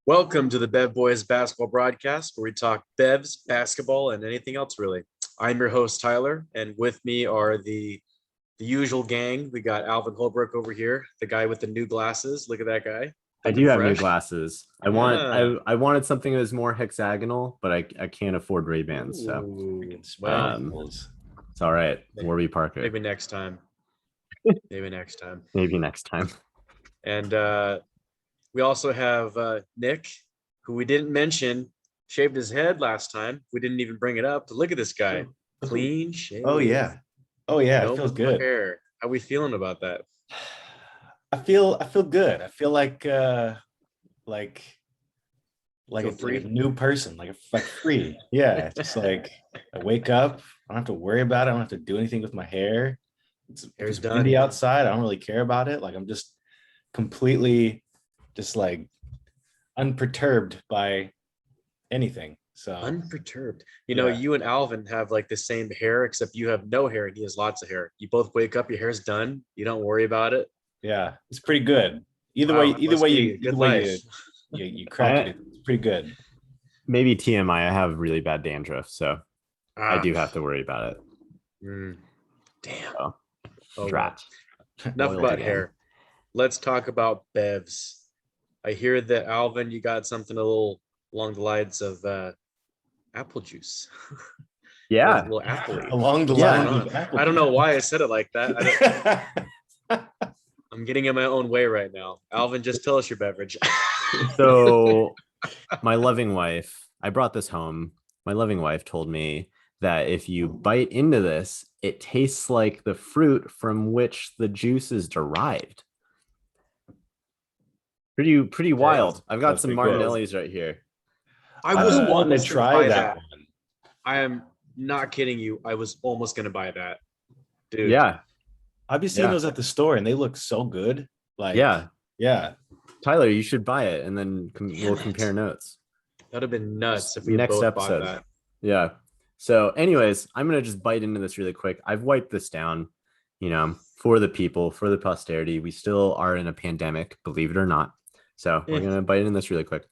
Welcome to the Bev Boys Basketball Broadcast, where we talk Bevs, basketball, and anything else really. I'm your host, Tyler, and with me are the usual gang. We got Alvin Holbrook over here, the guy with the new glasses. Look at that guy. I Looking do have new fresh. glasses. Yeah. I wanted something that was more hexagonal, but I can't afford Ray-Bans, so Ooh, it's all right. Warby Parker. Maybe next time. Maybe next time. Maybe next time. And we also have Nick, who we didn't mention, shaved his head last time. We didn't even bring it up. But look at this guy. Clean shave. Oh yeah. It feels good. Hair. How we feeling about that? I feel good. I feel like free? a new person, like free. Yeah. Just like I wake up, I don't have to worry about it. I don't have to do anything with my hair. It's done. windy outside. I don't really care about it. Like I'm just completely just like unperturbed by anything. So Unperturbed. You and Alvin have like the same hair, except you have no hair and he has lots of hair. You both wake up, your hair's done. You don't worry about it. yeah, it's pretty good. Either way you crack it. It's pretty good. Maybe TMI. I have really bad dandruff, so I do have to worry about it. Damn. Drat. Enough about hair. Let's talk about Bevs. I hear that Alvin, you got something a little along the lines of apple juice. Yeah. A little apple. Along the lines of apple. I don't know why I said it like that. I'm getting in my own way right now. Alvin, just tell us your beverage. So my loving wife, I brought this home. My loving wife told me that if you bite into this, it tastes like the fruit from which the juice is derived. Pretty wild. I've got some Martinellis right here. I was wanting to try that one. I am not kidding you. I was almost going to buy that. Dude. Yeah. I've been seeing those at the store and they look so good. Like, yeah. Tyler, you should buy it and then we'll compare notes. That'd have been nuts if we next both episode. Bought that. Yeah. So anyways, I'm going to just bite into this really quick. I've wiped this down, for the people, for the posterity. We still are in a pandemic, believe it or not. So we're going to bite into this really quick.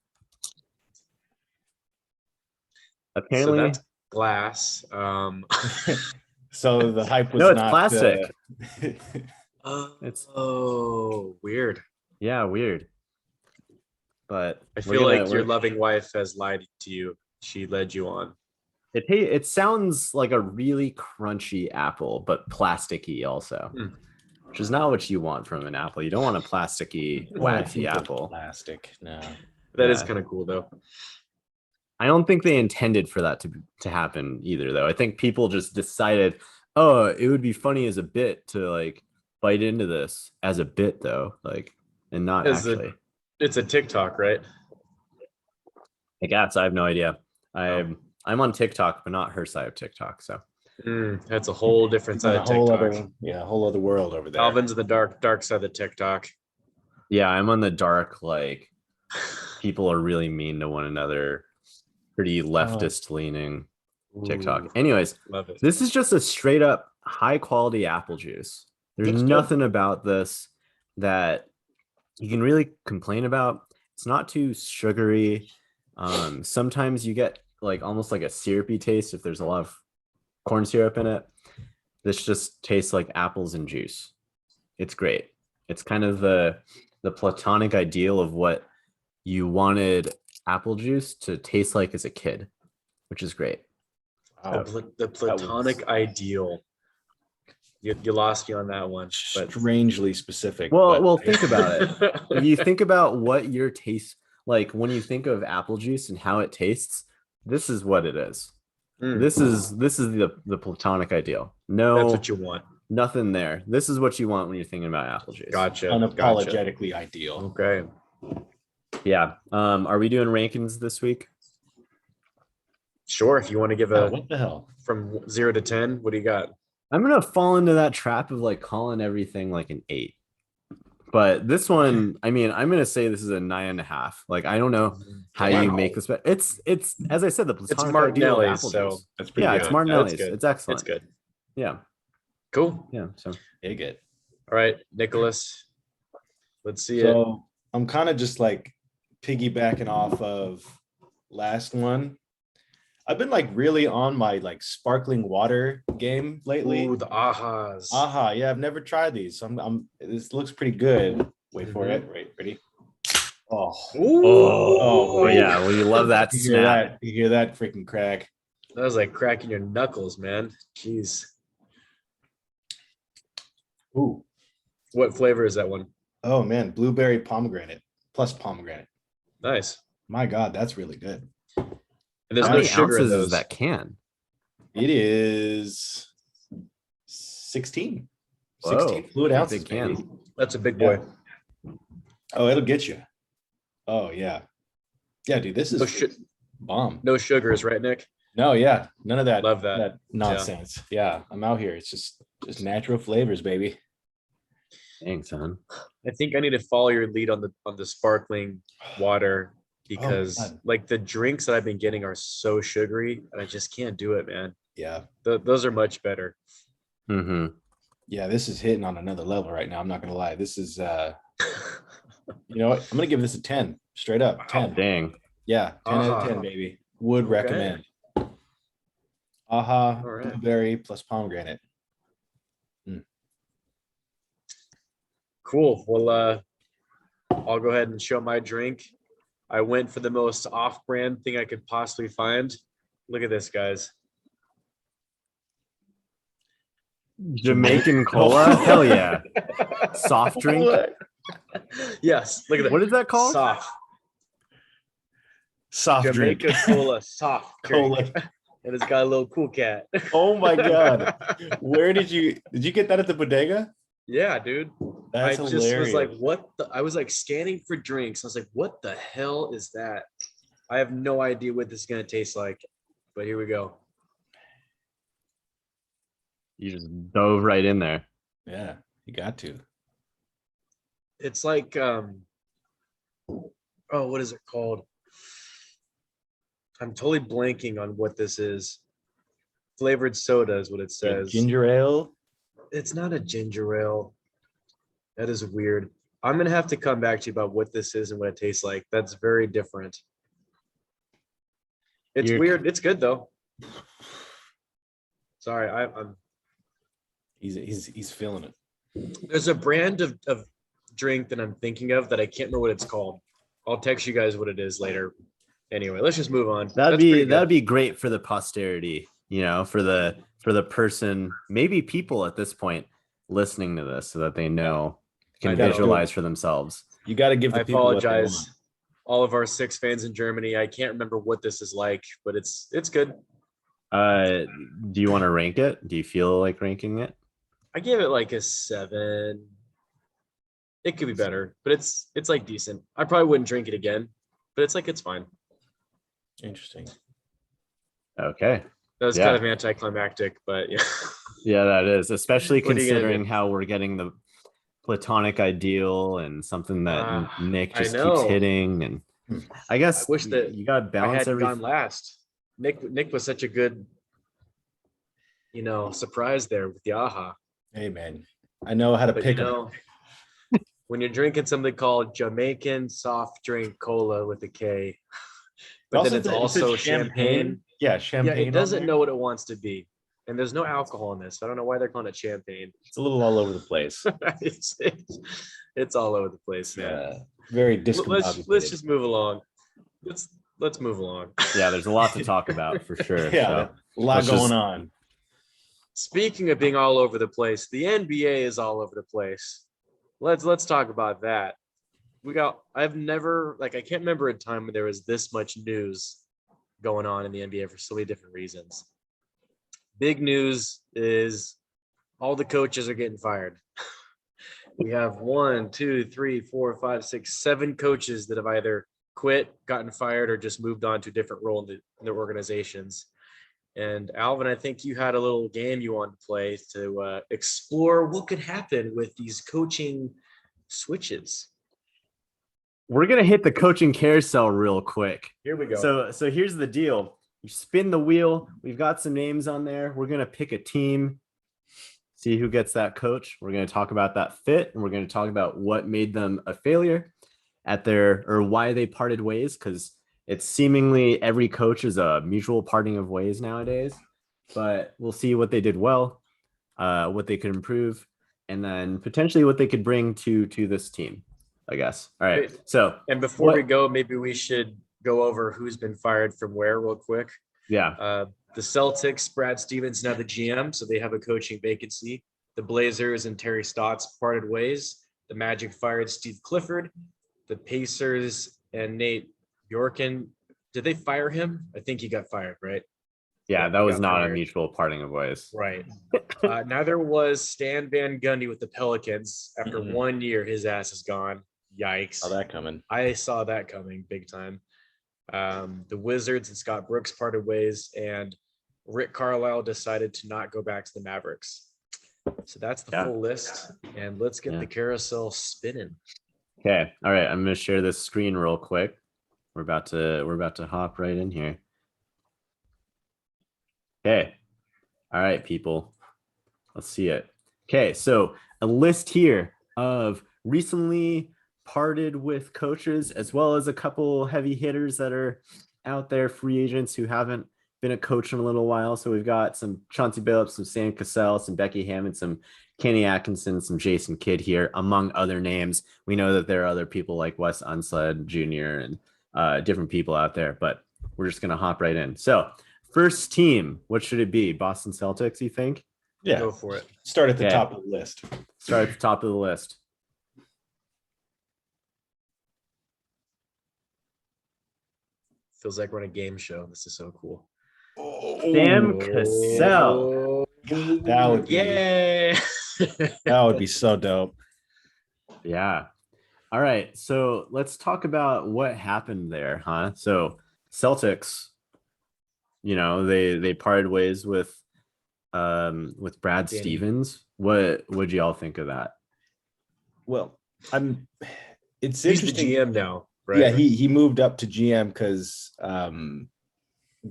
Apparently, so that's glass. So the hype was it's plastic. It's weird. Yeah, weird. But I feel like your loving wife has lied to you. She led you on. It sounds like a really crunchy apple, but plasticky also, which is not what you want from an apple. You don't want a plasticky, waxy apple. Plastic, no. That is kind of cool, though. I don't think they intended for that to happen either, though. I think people just decided, oh, it would be funny as a bit to like bite into this as a bit, though, like, and not actually. It's a TikTok, right? I guess I have no idea. I'm on TikTok, but not her side of TikTok. So that's a whole different side of TikTok. A whole other world over there. Alvin's in the dark side of TikTok. Yeah, I'm on the dark. Like people are really mean to one another. Pretty leftist leaning TikTok. Anyways, this is just a straight up high quality apple juice. There's nothing about this that you can really complain about. It's not too sugary. Sometimes you get like almost like a syrupy taste if there's a lot of corn syrup in it. This just tastes like apples and juice. It's great. It's kind of the platonic ideal of what you wanted apple juice to taste like as a kid, which is great. Wow. The platonic ideal. You lost me on that one. But strangely specific. Well, think about it. If you think about what your taste like when you think of apple juice and how it tastes, this is what it is. This is the platonic ideal. No, that's what you want. Nothing there. This is what you want when you're thinking about apple juice. Gotcha. Unapologetically ideal. Okay. Yeah. Are we doing rankings this week? Sure. If you want to give what the hell from 0 to 10, what do you got? I'm gonna fall into that trap of like calling everything like an 8. But this one, I mean, I'm gonna say this is a 9.5. Like I don't know how you make this, but it's as I said, the it's Martinelli's, so that's pretty good. It's Martinelli's. It's excellent. It's good. Yeah. Cool. Yeah. So very good. All right, Nicholas. Let's see it. So I'm kind of just like piggybacking off of last one. I've been like really on my like sparkling water game lately. Ooh, the ahas. Aha, yeah, I've never tried these. So I'm this looks pretty good. Wait for it. Right, ready? Oh, oh, yeah. Well, you love that you hear snap. that? You hear that freaking crack? That was like cracking your knuckles, man. Jeez. Ooh. What flavor is that one? Oh man, blueberry pomegranate plus pomegranate. Nice. My God, that's really good. And there's How no many sugar in ounces those. is that can? It is 16. Whoa, 16 fluid that's a ounces, big can. baby. That's a big boy. Oh, it'll get you. Oh yeah. Yeah, dude, this is bomb. No sugars, right, Nick? No, yeah, none of that. Love that. Nonsense. Yeah, I'm out here. It's just natural flavors, baby. Thanks, son. I think I need to follow your lead on the sparkling water because God. like the drinks that I've been getting are so sugary and I just can't do it, man. Yeah. Those are much better. Mm-hmm. Yeah, this is hitting on another level right now. I'm not gonna lie. This is you know what? I'm gonna give this a 10. Straight up. 10. Dang. Yeah, 10 out of Aha. 10, baby. Would Okay. recommend. Aha, All right. blueberry plus pomegranate. Cool. Well, I'll go ahead and show my drink. I went for the most off-brand thing I could possibly find. Look at this, guys. Jamaican cola? Hell yeah. Soft drink? Yes. Look at that. What is that called? Soft drink. Jamaica cola soft drink. Cola. And it's got a little cool cat. Oh my God. Where did you get that at the bodega? Yeah, dude. That's I just hilarious. was like, what the, I was like scanning for drinks. I was like, what the hell is that? I have no idea what this is gonna taste like, but here we go. You just dove right in there. Yeah, you got to. It's like what is it called? I'm totally blanking on what this is. Flavored soda is what it says. Ginger ale. It's not a ginger ale. That is weird. I'm gonna have to come back to you about what this is and what it tastes like. That's very different. It's weird. It's good though. Sorry, I'm. He's feeling it. There's a brand of drink that I'm thinking of that I can't remember what it's called. I'll text you guys what it is later. Anyway, let's just move on. That'd be great for the posterity, you know, for the person, maybe people at this point listening to this so that they know, can visualize for themselves. You got to give the I people what they apologize. want. All of our 6 fans in Germany. I can't remember what this is like, but it's good. Do you want to rank it? Do you feel like ranking it? I gave it like a 7. It could be better, but it's like decent. I probably wouldn't drink it again, but it's fine. Interesting. Okay. That was kind of anticlimactic, but yeah. Yeah, that is, especially What are you gonna considering do? how we're getting the platonic ideal and something that Nick I just keeps know. hitting. And I guess I wish that you got to I balance had everything. gone last. Nick was such a good, surprise there with the aha. Hey man, I know how to But pick them. when you're drinking something called Jamaican Soft Drink Cola with a K, but then it's it said also champagne. Yeah, Yeah, champagne. it doesn't know what it wants to be. And there's no alcohol in this. I don't know why they're calling it champagne. It's a little all over the place. it's all over the place, man. Yeah, very discombobulated. Let's just move along. Let's move along. Yeah, there's a lot to talk about for sure. Yeah, So a lot let's going just- on. Speaking of being all over the place, the NBA is all over the place. Let's talk about that. I've never, I can't remember a time when there was this much news going on in the NBA for so many different reasons. Big news is all the coaches are getting fired. We have 1, 2, 3, 4, 5, 6, 7 coaches that have either quit, gotten fired, or just moved on to a different role in their organizations. And Alvin, I think you had a little game you wanted to play to explore what could happen with these coaching switches. We're gonna hit the coaching carousel real quick. Here we go. So here's the deal. You spin the wheel. We've got some names on there. We're gonna pick a team, see who gets that coach. We're gonna talk about that fit, and we're gonna talk about what made them a failure. at their or why they parted ways, because it's seemingly every coach is a mutual parting of ways nowadays. But we'll see what they did well, what they could improve, and then potentially what they could bring to this team, I guess. All right. So, and before we go, maybe we should go over who's been fired from where real quick. Yeah. The Celtics, Brad Stevens, now the GM, so they have a coaching vacancy. The Blazers and Terry Stotts parted ways. The Magic fired Steve Clifford. The Pacers and Nate Bjorken, did they fire him? I think he got fired, right? Yeah, that was not a mutual parting of ways. Right. Neither was Stan Van Gundy with the Pelicans. After 1 year, his ass is gone. Yikes. Saw that coming. I saw that coming big time. The Wizards and Scott Brooks parted ways, and Rick Carlisle decided to not go back to the Mavericks. So that's the full list, and let's get the carousel spinning. Okay. All right. I'm going to share this screen real quick. We're about to hop right in here. Okay. All right, people. Let's see it. Okay. So a list here of recently parted with coaches, as well as a couple heavy hitters that are out there, free agents who haven't been a coach in a little while. So we've got some Chauncey Billups, some Sam Cassell, some Becky Hammond, some Kenny Atkinson, some Jason Kidd here, among other names. We know that there are other people like Wes Unseld Jr. and different people out there, but we're just going to hop right in. So first team, what should it be? Boston Celtics, you think? Yeah. Go for it. Start at the top of the list. Start at the top of the list. Feels like we're on a game show. This is so cool. Sam Cassell. That would be, that would be so dope. Yeah. All right. So let's talk about what happened there, huh? So Celtics, they parted ways with Brad Stevens. What would you all think of that? Well, it's He's interesting. the GM now, right? Yeah, he moved up to GM because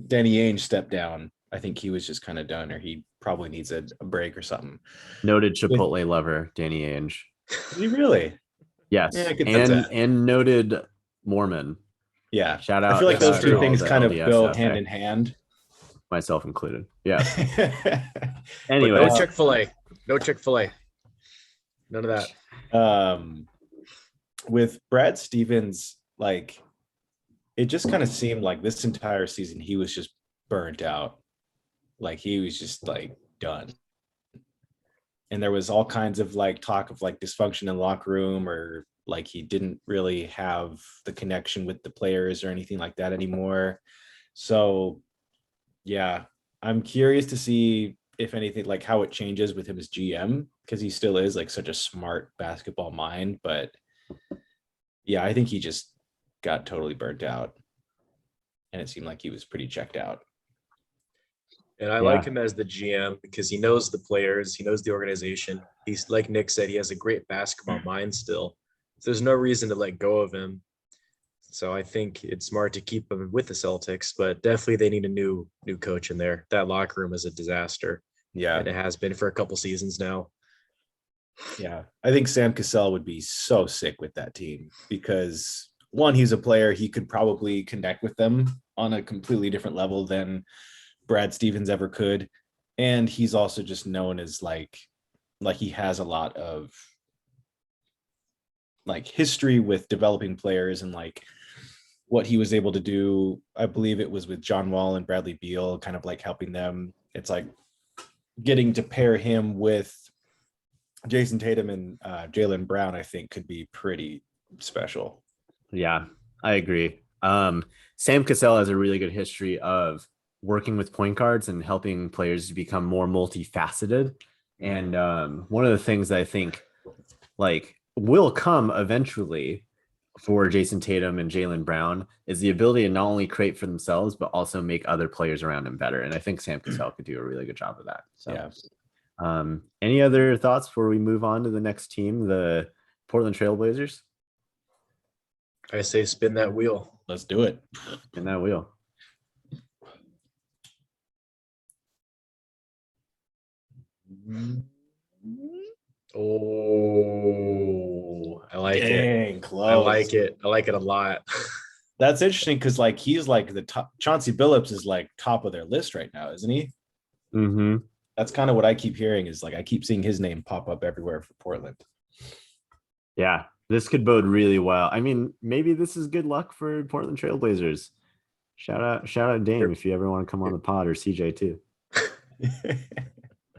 Danny Ainge stepped down. I think he was just kind of done, or he probably needs a break or something. Noted Chipotle lover, Danny Ainge. Is he really? Yes. Yeah, and noted Mormon. Yeah. Shout out. I feel like those two things kind of go SBSS, hand in hand. Myself included. Yeah. Anyway. No Chick-fil-A. No Chick-fil-A. None of that. With Brad Stevens, like, it just kind of seemed like this entire season he was just burnt out. Like, he was just like done. And there was all kinds of like talk of like dysfunction in the locker room, or like he didn't really have the connection with the players or anything like that anymore. So yeah, I'm curious to see if anything, like how it changes with him as GM, because he still is like such a smart basketball mind. But yeah, I think he just got totally burnt out, and it seemed like he was pretty checked out. And I like him as the GM because he knows the players, he knows the organization. He's, like Nick said, he has a great basketball mind still. So there's no reason to let go of him. So I think it's smart to keep him with the Celtics, but definitely they need a new coach in there. That locker room is a disaster. Yeah. And it has been for a couple seasons now. Yeah. I think Sam Cassell would be so sick with that team because, one, he's a player, he could probably connect with them on a completely different level than Brad Stevens ever could. And he's also just known as like he has a lot of like history with developing players and like what he was able to do. I believe it was with John Wall and Bradley Beal, kind of like helping them. It's like getting to pair him with Jason Tatum and Jaylen Brown, I think could be pretty special. Yeah, I agree. Sam Cassell has a really good history of working with point guards and helping players to become more multifaceted. And one of the things that I think like will come eventually for Jason Tatum and Jaylen Brown is the ability to not only create for themselves, but also make other players around them better. And I think Sam Cassell could do a really good job of that. So, yeah. Any other thoughts before we move on to the next team, the Portland Trailblazers? I say spin that wheel. Let's do it. Spin that wheel. Oh, I like Dang, it. close. I like it. I like it a lot. That's interesting because like he's like the top. Chauncey Billups is like top of their list right now, isn't he? Mm-hmm. That's kind of what I keep hearing is like I keep seeing his name pop up everywhere for Portland. Yeah, this could bode really well. I mean, maybe this is good luck for Portland Trailblazers. Shout out Dame if you ever want to come on the pod, or CJ too.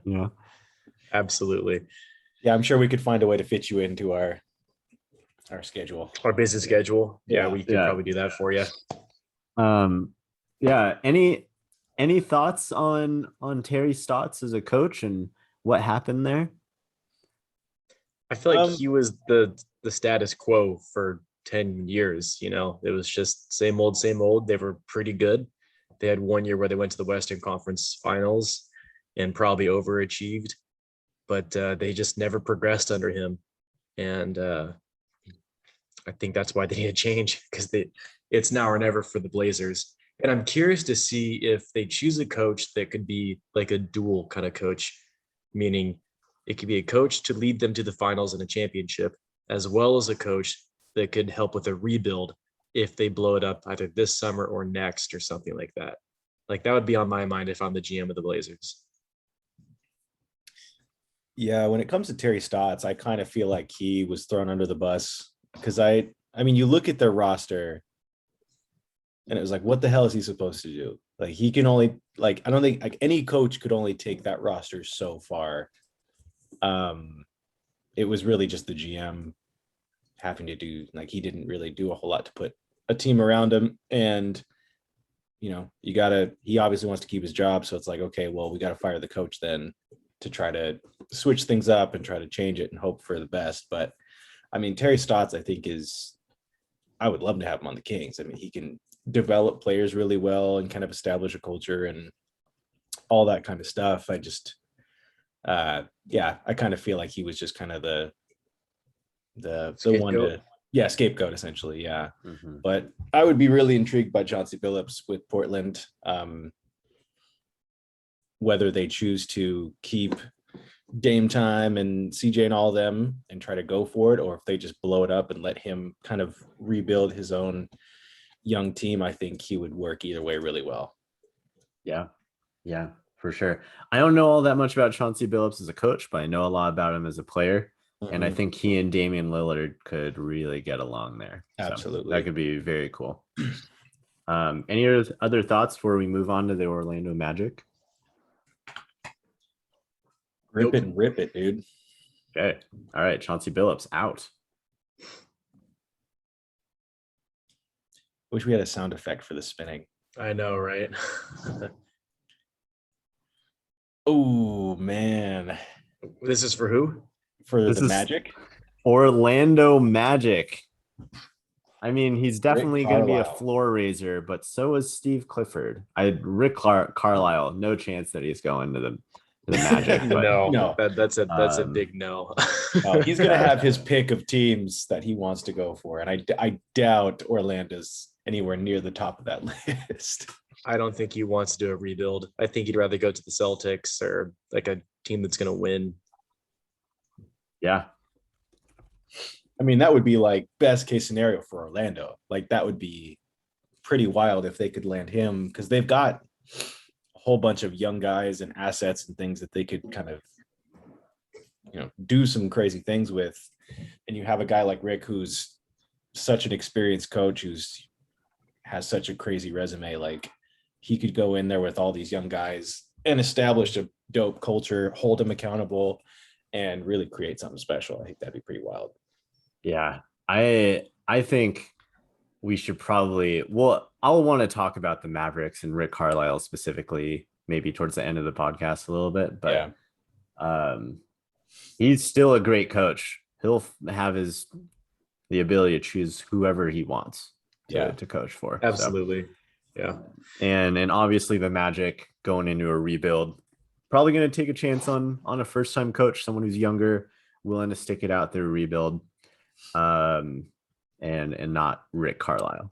Yeah, absolutely. Yeah, I'm sure we could find a way to fit you into our schedule, our business schedule. Yeah, we could probably do that for you. Yeah. Any thoughts on Terry Stotts as a coach and what happened there? I feel like he was the status quo for 10 years. You know, it was just same old. They were pretty good. They had 1 year where they went to the Western Conference Finals and probably overachieved, but they just never progressed under him. And I think that's why they need a change, because it's now or never for the Blazers. And I'm curious to see if they choose a coach that could be like a dual kind of coach, meaning it could be a coach to lead them to the finals and a championship, as well as a coach that could help with a rebuild if they blow it up either this summer or next or something like that. Like that would be on my mind if I'm the GM of the Blazers. Yeah, when it comes to Terry Stotts, I kind of feel like he was thrown under the bus because I mean, you look at their roster and it was like, what the hell is he supposed to do? Like he can only like, I don't think like any coach could only take that roster so far. It was really just the GM having to do, like he didn't really do a whole lot to put a team around him. And, you know, he obviously wants to keep his job. So it's like, okay, well, we got to fire the coach then to try to switch things up and try to change it and hope for the best. But I mean, Terry Stotts, I think I would love to have him on the Kings. I mean, he can develop players really well and kind of establish a culture and all that kind of stuff. I just, I kind of feel like he was just kind of the one to, scapegoat essentially. Yeah. Mm-hmm. But I would be really intrigued by Chauncey Billups with Portland. Whether they choose to keep Dame Time and CJ and all of them and try to go for it, or if they just blow it up and let him kind of rebuild his own young team, I think he would work either way really well. Yeah, for sure. I don't know all that much about Chauncey Billups as a coach, but I know a lot about him as a player. Mm-hmm. And I think he and Damian Lillard could really get along there. Absolutely. So that could be very cool. Any other thoughts before we move on to the Orlando Magic? Rip it and rip it, dude. Okay. All right. Chauncey Billups out. Wish we had a sound effect for the spinning. I know, right? Oh, man. This is for who? For the Magic? Orlando Magic. I mean, he's definitely going to be a floor raiser, but so is Steve Clifford. Rick Carlisle, no chance that he's going to the Magic. But no. That's a big no. He's going to have his pick of teams that he wants to go for, and I doubt Orlando's anywhere near the top of that list. I don't think he wants to do a rebuild. I think he'd rather go to the Celtics or like a team that's going to win. Yeah. I mean, that would be like best case scenario for Orlando. Like that would be pretty wild if they could land him, because they've got a whole bunch of young guys and assets and things that they could kind of, you know, do some crazy things with. And you have a guy like Rick, who's such an experienced coach, has such a crazy resume. Like he could go in there with all these young guys and establish a dope culture, hold them accountable, and really create something special. I think that'd be pretty wild. Yeah, I think we should probably, I'll want to talk about the Mavericks and Rick Carlisle specifically, maybe towards the end of the podcast a little bit, but he's still a great coach. He'll have the ability to choose whoever he wants to coach for. Absolutely. So, yeah. And obviously the Magic going into a rebuild, probably going to take a chance on a first-time coach, someone who's younger, willing to stick it out through a rebuild. And not Rick Carlisle.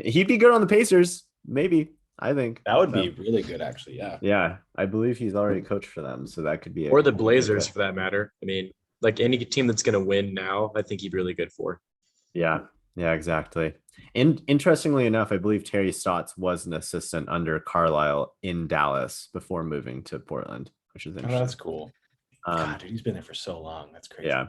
He'd be good on the Pacers, maybe. I think that would be really good, actually. Yeah, I believe he's already coached for them, so that could be or the Blazers for that matter. I mean, Like any team that's going to win now, I think he'd be really good for. Yeah, exactly. And interestingly enough, I believe Terry Stotts was an assistant under Carlisle in Dallas before moving to Portland, which is interesting. Oh, that's cool. God, dude, he's been there for so long. That's crazy. Yeah.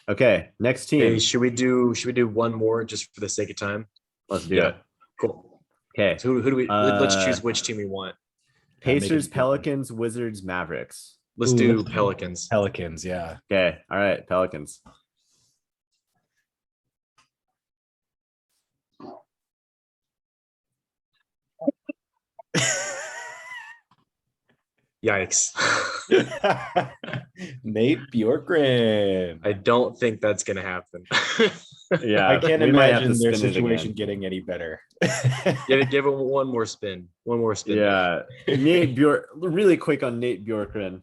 Okay, next team. Hey, should we do one more just for the sake of time? Let's do it. Cool. Okay. So who do we? Let's choose which team we want. Pacers, Pelicans, Wizards, Mavericks. Let's do Pelicans. Pelicans, yeah. Okay. All right, Pelicans. Yikes. Nate Bjorkgren. I don't think that's going to happen. Yeah, I can't imagine their situation getting any better. Give him one more spin. Yeah. Really quick on Nate Bjorkgren.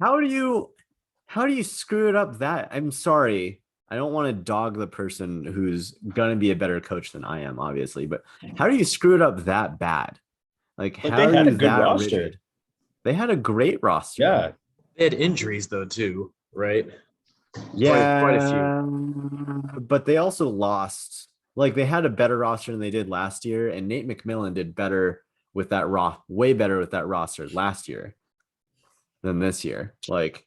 How do you screw it up that? I'm sorry. I don't want to dog the person who's going to be a better coach than I am, obviously, but how do you screw it up that bad? Like how they had a good roster. Rigid? They had a great roster. Yeah. They had injuries though too, right? Yeah. Quite a few. But they also lost. Like they had a better roster than they did last year, and Nate McMillan did better with that way better with that roster last year than this year. Like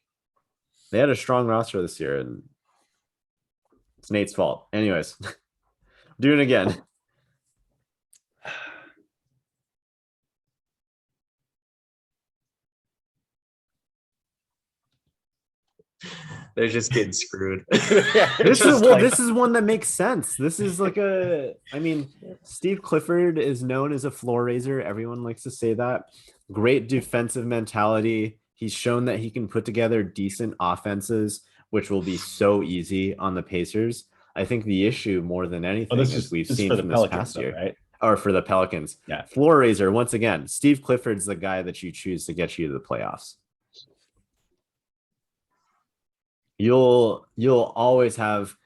they had a strong roster this year, and it's Nate's fault. Anyways, do it again. They're just getting screwed. This is one that makes sense. This is like Steve Clifford is known as a floor raiser. Everyone likes to say that. Great defensive mentality. He's shown that he can put together decent offenses, which will be so easy on the Pacers. I think the issue more than anything is we've seen from this past year, right? Or for the Pelicans. Yeah. Floor raiser, once again, Steve Clifford's the guy that you choose to get you to the playoffs. You'll always have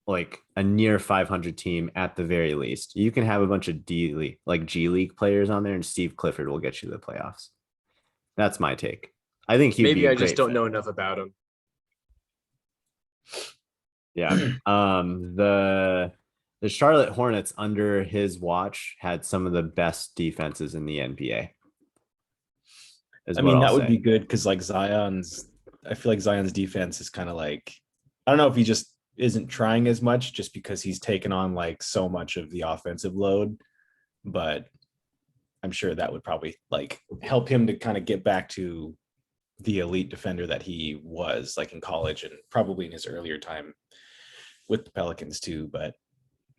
like a near 500 team at the very least. You can have a bunch of G League players on there, and Steve Clifford will get you to the playoffs. That's my take. I think maybe I just don't know enough about him. Yeah. The Charlotte Hornets under his watch had some of the best defenses in the NBA. That would be good because I feel like Zion's defense is kind of like, I don't know if he just isn't trying as much just because he's taken on like so much of the offensive load, but I'm sure that would probably like help him to kind of get back to the elite defender that he was like in college and probably in his earlier time with the Pelicans too,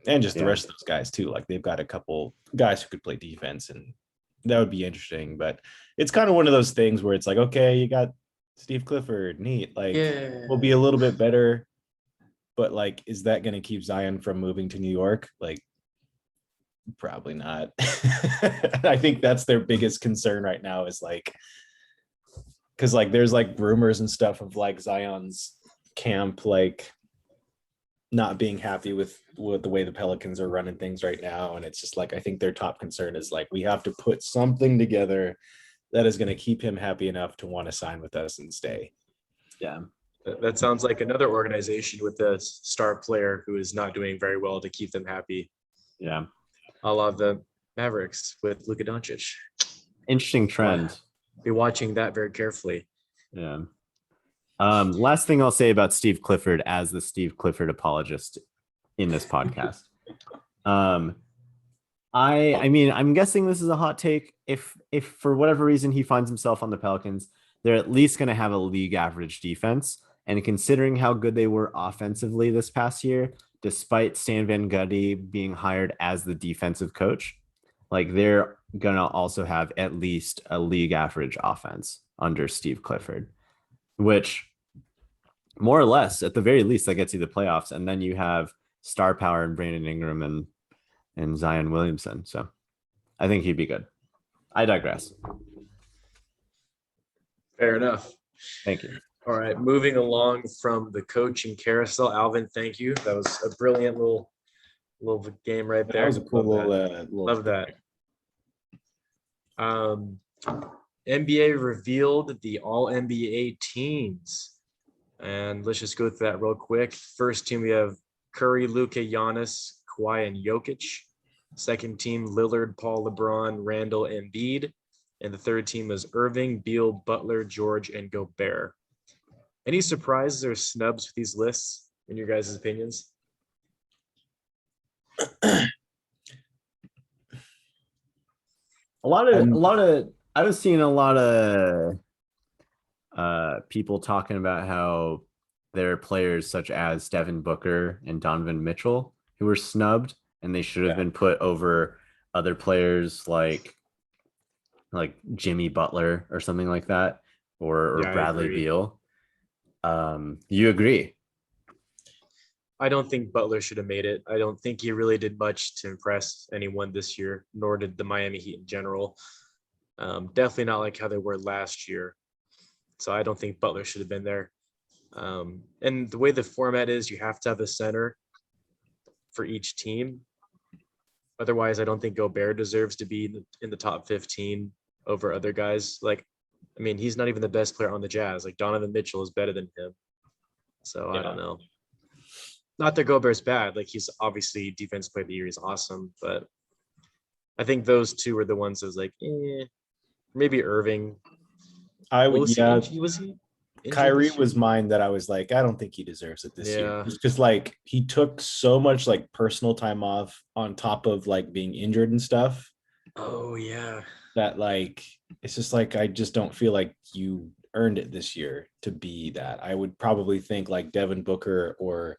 and just the rest of those guys too. Like they've got a couple guys who could play defense, and that would be interesting, but it's kind of one of those things where it's like, okay, you got Steve Clifford, neat. Like, will be a little bit better, but like, is that going to keep Zion from moving to New York? Like, probably not. I think that's their biggest concern right now is like, because like, there's like rumors and stuff of like Zion's camp, like not being happy with the way the Pelicans are running things right now. And it's just like, I think their top concern is like, we have to put something together that is going to keep him happy enough to want to sign with us and stay. Yeah. That sounds like another organization with a star player who is not doing very well to keep them happy. Yeah. A la the Mavericks with Luka Doncic. Interesting trend. Be watching that very carefully. Yeah. Last thing I'll say about Steve Clifford as the Steve Clifford apologist in this podcast. I'm guessing this is a hot take. If for whatever reason he finds himself on the Pelicans, they're at least going to have a league average defense. And considering how good they were offensively this past year, despite Stan Van Gundy being hired as the defensive coach, like they're going to also have at least a league average offense under Steve Clifford, which more or less, at the very least, that gets you the playoffs. And then you have star power in Brandon Ingram and Zion Williamson. So I think he'd be good. I digress. Fair enough. Thank you. All right. Moving along from the coaching carousel. Alvin, thank you. That was a brilliant little game right there. That was a cool Love that. NBA revealed the all NBA teams And let's just go through that real quick. First team, we have Curry, Luka, Giannis, Kawhi, and Jokic. Second team, Lillard, Paul, LeBron, Randall, Embiid. And the third team was Irving, Beal, Butler, George, and Gobert. Any surprises or snubs with these lists in your guys' opinions? I was seeing a lot of people talking about how there are players such as Devin Booker and Donovan Mitchell who were snubbed, and they should have been put over other players like Jimmy Butler or something like that, or Bradley Beal. You agree? I don't think Butler should have made it. I don't think he really did much to impress anyone this year, nor did the Miami Heat in general. Definitely not like how they were last year. So I don't think Butler should have been there. And the way the format is, you have to have a center for each team. Otherwise, I don't think Gobert deserves to be in the top 15 over other guys. Like, I mean, he's not even the best player on the Jazz. Like, Donovan Mitchell is better than him. So I don't know. Not that Gobert's bad. Like, he's obviously defense player of the year. He's awesome. But I think those two were the ones that was like, maybe Irving. Was he? Kyrie injured? was mine that I was like, I don't think he deserves it this year. Just because like he took so much like personal time off on top of like being injured and stuff. Oh yeah. That like it's just like I just don't feel like you earned it this year to be that. I would probably think like Devin Booker or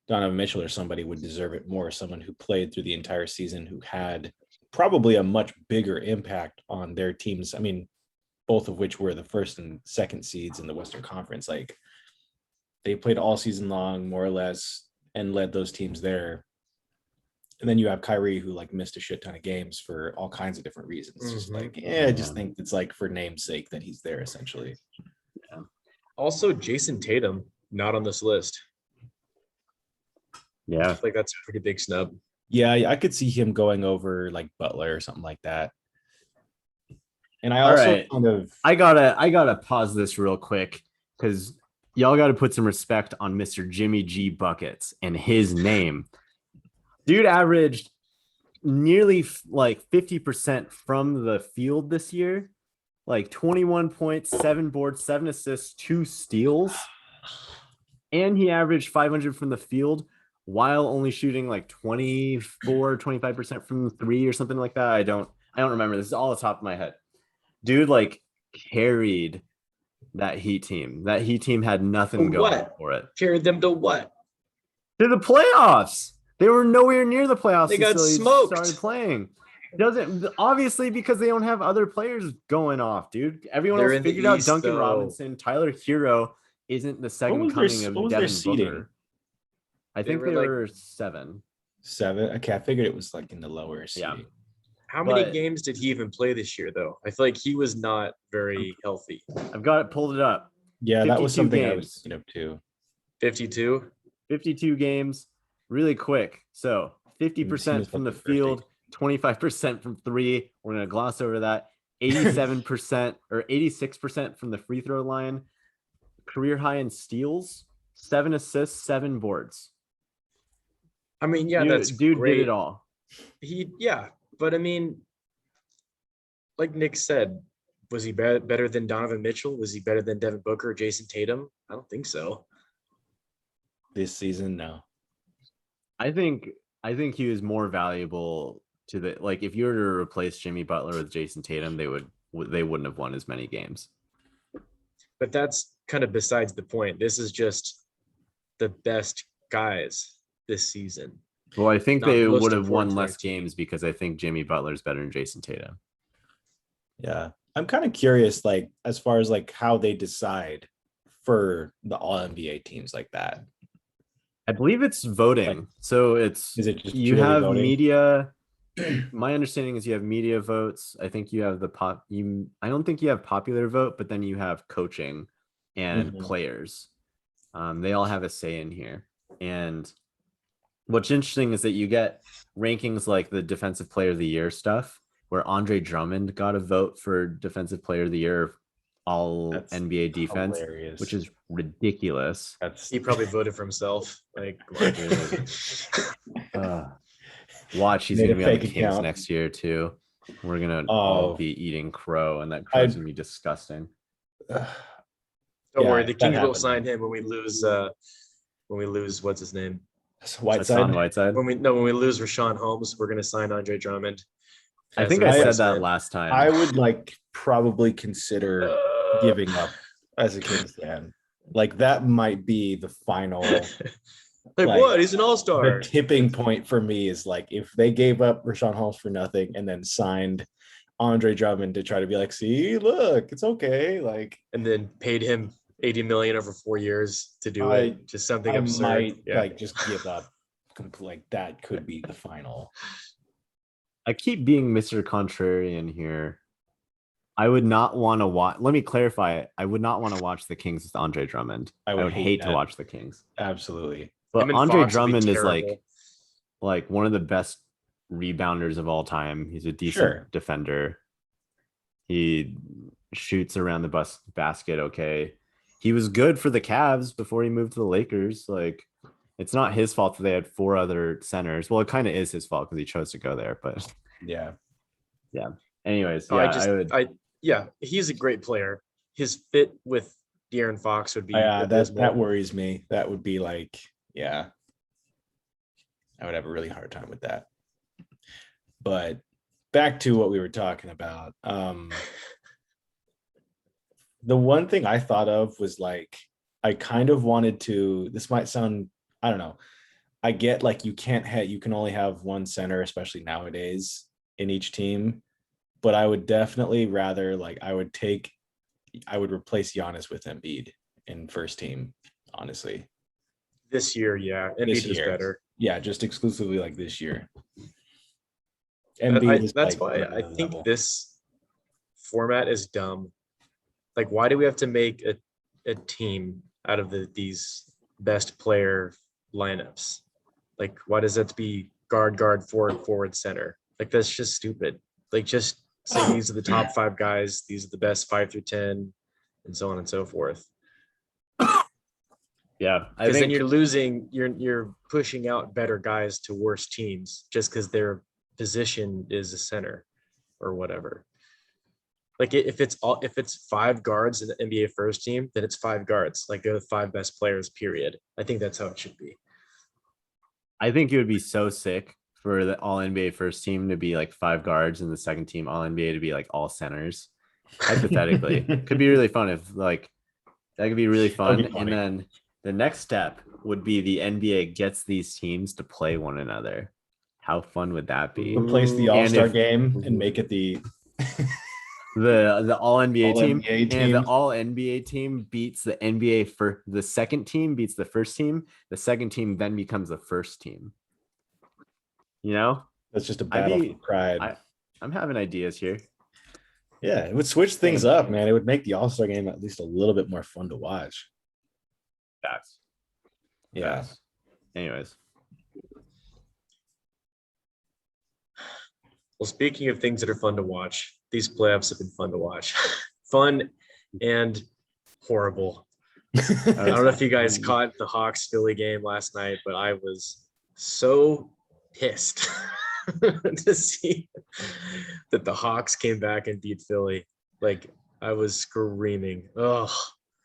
Donovan Mitchell or somebody would deserve it more. Someone who played through the entire season, who had probably a much bigger impact on their teams. I mean, both of which were the first and second seeds in the Western Conference. Like they played all season long, more or less, and led those teams there. And then you have Kyrie, who like missed a shit ton of games for all kinds of different reasons. Just like, I just think it's like for name's sake that he's there essentially. Yeah. Also, Jason Tatum not on this list. Yeah, like that's a pretty big snub. Yeah, I could see him going over like Butler or something like that. And I also I gotta pause this real quick because y'all got to put some respect on Mr. Jimmy G Buckets and his name. Dude averaged nearly like 50% from the field this year, like 21 points, 7 boards, 7 assists, 2 steals, and he averaged 500 from the field while only shooting like 25% from 3 or something like that. I don't remember. This is all the top of my head. Dude like carried that Heat team. That Heat team had nothing going for it. Carried them to what? To the playoffs. They were nowhere near the playoffs. They got smoked. Started playing. Doesn't obviously because they don't have other players going off, dude. Everyone else figured out Duncan Robinson, Tyler Hero isn't the second coming of Devin Booker. I think they were 7. 7. Okay, I figured it was like in the lower seeding. Yeah. How many games did he even play this year, though? I feel like he was not very healthy. I've got it pulled it up. Yeah, that was something games. I was thinking of too. 52? 52 games, really quick. So 50% from the field, 25% from 3. We're going to gloss over that. 87% or 86% from the free throw line. Career high in steals, 7 assists, 7 boards. I mean, yeah, dude great. Did it all. But I mean, like Nick said, was he better than Donovan Mitchell? Was he better than Devin Booker or Jason Tatum? I don't think so. This season, no. I think he was more valuable to the like if you were to replace Jimmy Butler with Jason Tatum, they wouldn't have won as many games. But that's kind of besides the point. This is just the best guys this season. Well, I think they would have won less games because I think Jimmy Butler's better than Jason Tatum. Yeah. I'm kind of curious, like, as far as like how they decide for the all NBA teams like that. I believe it's voting. Like, so is it just you have voting? Media. My understanding is you have media votes. I think you have I don't think you have popular vote, but then you have coaching and players. They all have a say in here. And what's interesting is that you get rankings like the defensive player of the year stuff, where Andre Drummond got a vote for defensive player of the year, all That's NBA defense, hilarious. which is ridiculous. He probably voted for himself. Like, come on. Watch, he's Made gonna a be on the fake Kings account. next year too. We're gonna all be eating crow, and that crow's gonna be disgusting. Don't Yeah, worry, the that Kings will happened. sign him when we lose. What's his name? Whiteside. When we lose Rashawn Holmes, we're gonna sign Andre Drummond. I think I said that last time. I would like probably consider giving up as a Kings fan. Like that might be the final. Like what? He's an all-star. The tipping point for me is like if they gave up Rashawn Holmes for nothing and then signed Andre Drummond to try to be like, see, look, it's okay. Like, and then paid him $80 million over 4 years to do it. Just something absurd. Might like just give up. Like that could be the final. I keep being Mr. Contrarian here. I would not want to watch. Let me clarify it. I would not want to watch the Kings with Andre Drummond. I would hate to watch the Kings. Absolutely. But Andre Drummond is like one of the best rebounders of all time. He's a decent defender. He shoots around the basket okay. He was good for the Cavs before he moved to the Lakers. Like, it's not his fault that they had 4 other centers. Well, it kind of is his fault because he chose to go there. But yeah. Anyways, he's a great player. His fit with De'Aaron Fox would be that worries me. That would be like, I would have a really hard time with that. But back to what we were talking about. The one thing I thought of was like, I kind of wanted to, this might sound, I don't know. I get like you can only have one center, especially nowadays in each team. But I would definitely rather I would replace Giannis with Embiid in first team, honestly. This year, Embiid is better. Yeah, just exclusively like this year. That's why I think this format is dumb. Like, why do we have to make a team out of these best player lineups? Like, why does that be guard, forward, center? Like, that's just stupid. Like, just say these are the top 5 guys. These are the best 5 through 10, and so on and so forth. Yeah, because then you're pushing out better guys to worse teams just because their position is a center or whatever. Like if it's 5 guards in the NBA first team, then it's 5 guards. Like they're the 5 best players, period. I think that's how it should be. I think it would be so sick for the all NBA first team to be like 5 guards and the second team all NBA to be like all centers. Hypothetically, could be really fun if like that could be really fun. And then the next step would be the NBA gets these teams to play one another. How fun would that be? Replace the All-Star game and make it the all NBA team. NBA And the all NBA team beats the NBA for the second team beats the first team. The second team then becomes the first team. You know? That's just a battle for pride. I'm having ideas here. Yeah, it would switch things up, man. It would make the All-Star game at least a little bit more fun to watch. Yeah. Anyways. Well, speaking of things that are fun to watch, these playoffs have been fun to watch. Fun and horrible. I don't know if you guys caught the Hawks-Philly game last night, but I was so pissed to see that the Hawks came back and beat Philly. Like, I was screaming. Ugh.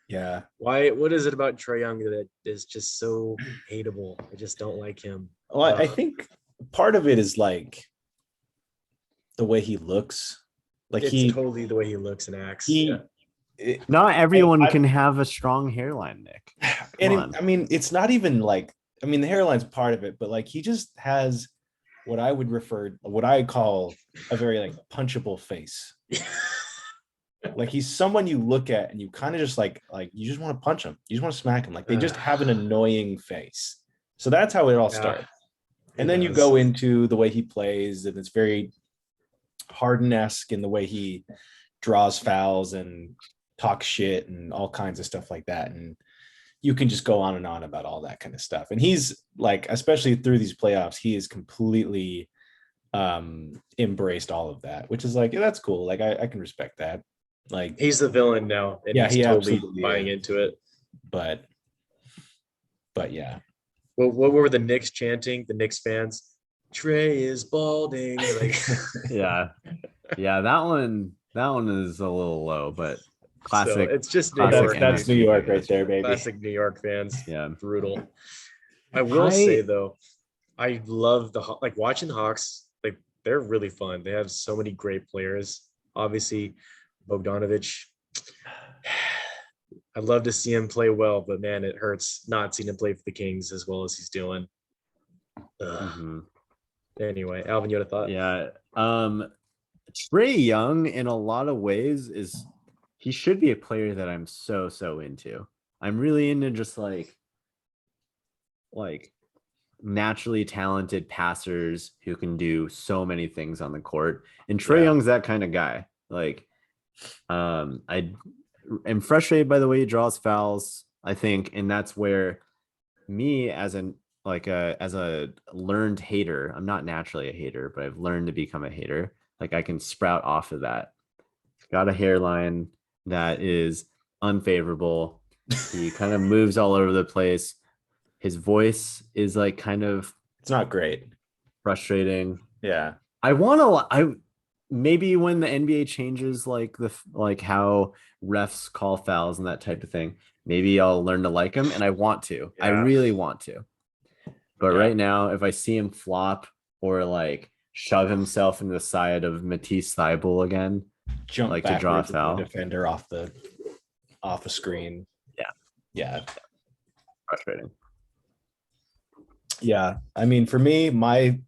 Yeah. Why? What is it about Trae Young that is just so hateable? I just don't like him. Well, I think part of it is like the way he looks. Like it's totally the way he looks and acts. Not everyone can have a strong hairline, Nick. I mean, it's not even like, I mean, the hairline's part of it, but like he just has what I call a very like punchable face. Like he's someone you look at and you kind of just like you just want to punch him. You just want to smack him. Like they just have an annoying face. So that's how it all starts. And then you go into the way he plays, and it's very Harden-esque in the way he draws fouls and talks shit and all kinds of stuff like that. And you can just go on and on about all that kind of stuff. And he's like, especially through these playoffs, he is completely embraced all of that, which is like, yeah, that's cool. Like I can respect that. Like he's the villain now, and yeah, he's he totally absolutely buying is. into it. But yeah. Well, what were the Knicks chanting? The Knicks fans, Trey is balding. Like, Yeah. That one is a little low, but so classic. it's just New Classic York. That's New energy, I York right guess. there, baby. Classic New York fans. Yeah. Brutal. I will say though, I love like watching the Hawks. Like they're really fun. They have so many great players. Obviously, Bogdanovich. I'd love to see him play well, but man, it hurts not seeing him play for the Kings as well as he's doing. Mm-hmm. Anyway, Alvin, you had a thought? Yeah. Trey Young, in a lot of ways, he should be a player that I'm so into. I'm really into just like naturally talented passers who can do so many things on the court. And Trey Young's that kind of guy. Like, I am frustrated by the way he draws fouls, I think, and that's where me as a learned hater, I'm not naturally a hater, but I've learned to become a hater. Like I can sprout off of that. Got a hairline that is unfavorable. He kind of moves all over the place. His voice is like kind of, it's not great. Frustrating. Yeah. Maybe when the NBA changes like how refs call fouls and that type of thing, maybe I'll learn to like him, and I want to. Yeah. I really want to. But right now, if I see him flop or like shove himself into the side of Matisse Thybulle again, jump like to draw a foul, defender off a screen. Yeah. Frustrating. Yeah. I mean, for me, my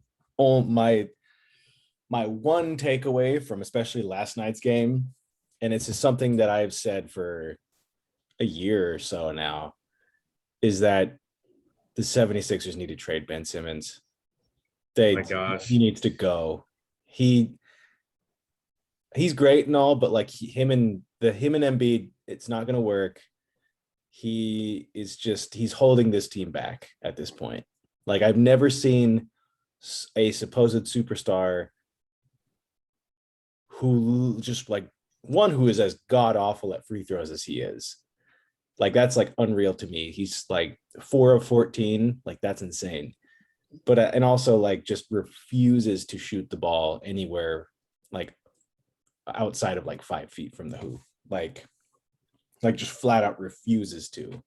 one takeaway from especially last night's game, and it's just something that I've said for a year or so now, is that the 76ers need to trade Ben Simmons. He needs to go. He's great and all, but like him and Embiid, it's not going to work. He's holding this team back at this point. Like I've never seen a supposed superstar who just like one who is as god awful at free throws as he is. Like that's like unreal to me. He's like 4 of 14. Like that's insane. But and also like just refuses to shoot the ball anywhere like outside of like 5 feet from the hoop. Like just flat out refuses to.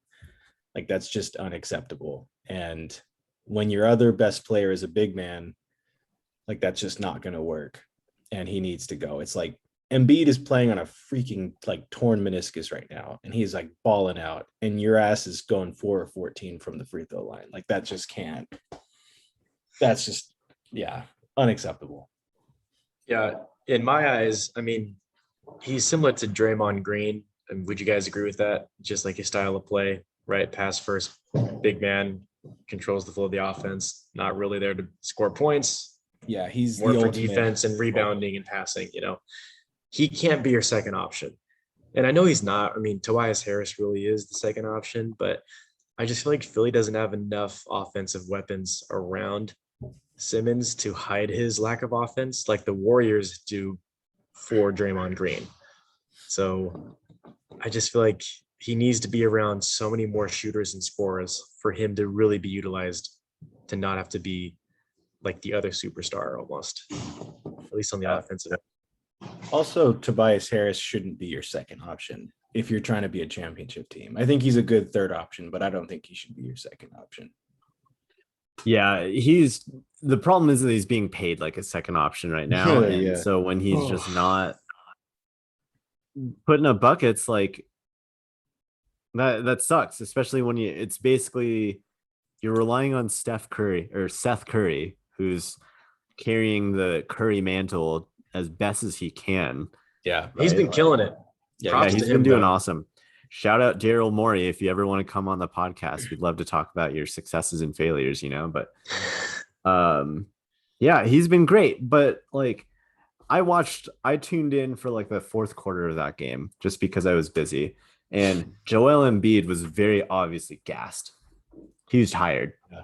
Like that's just unacceptable. And when your other best player is a big man, like that's just not going to work. And he needs to go. It's like Embiid is playing on a freaking like torn meniscus right now, and he's like balling out, and your ass is going 4 or 14 from the free throw line. Like that just can't. That's just unacceptable. Yeah, in my eyes, I mean, he's similar to Draymond Green. And would you guys agree with that? Just like his style of play, right? Pass first, big man, controls the flow of the offense, not really there to score points. Yeah, he's more for defense and rebounding and passing. He can't be your second option. And I know he's not. I mean, Tobias Harris really is the second option, but I just feel like Philly doesn't have enough offensive weapons around Simmons to hide his lack of offense like the Warriors do for Draymond Green. So I just feel like he needs to be around so many more shooters and scorers for him to really be utilized, to not have to be like the other superstar almost, at least on the offensive. Also, Tobias Harris shouldn't be your second option if you're trying to be a championship team. I think he's a good third option, but I don't think he should be your second option. Yeah, the problem is that he's being paid like a second option right now. And so when he's just not putting up buckets, like that sucks, especially when it's basically you're relying on Seth Curry, who's carrying the Curry mantle as best as he can. Yeah, he's been killing it. Yeah, he's been doing awesome. Shout out Daryl Morey if you ever want to come on the podcast. We'd love to talk about your successes and failures, But he's been great. But like I tuned in for like the fourth quarter of that game just because I was busy, and Joel Embiid was very obviously gassed. He was tired. Yeah.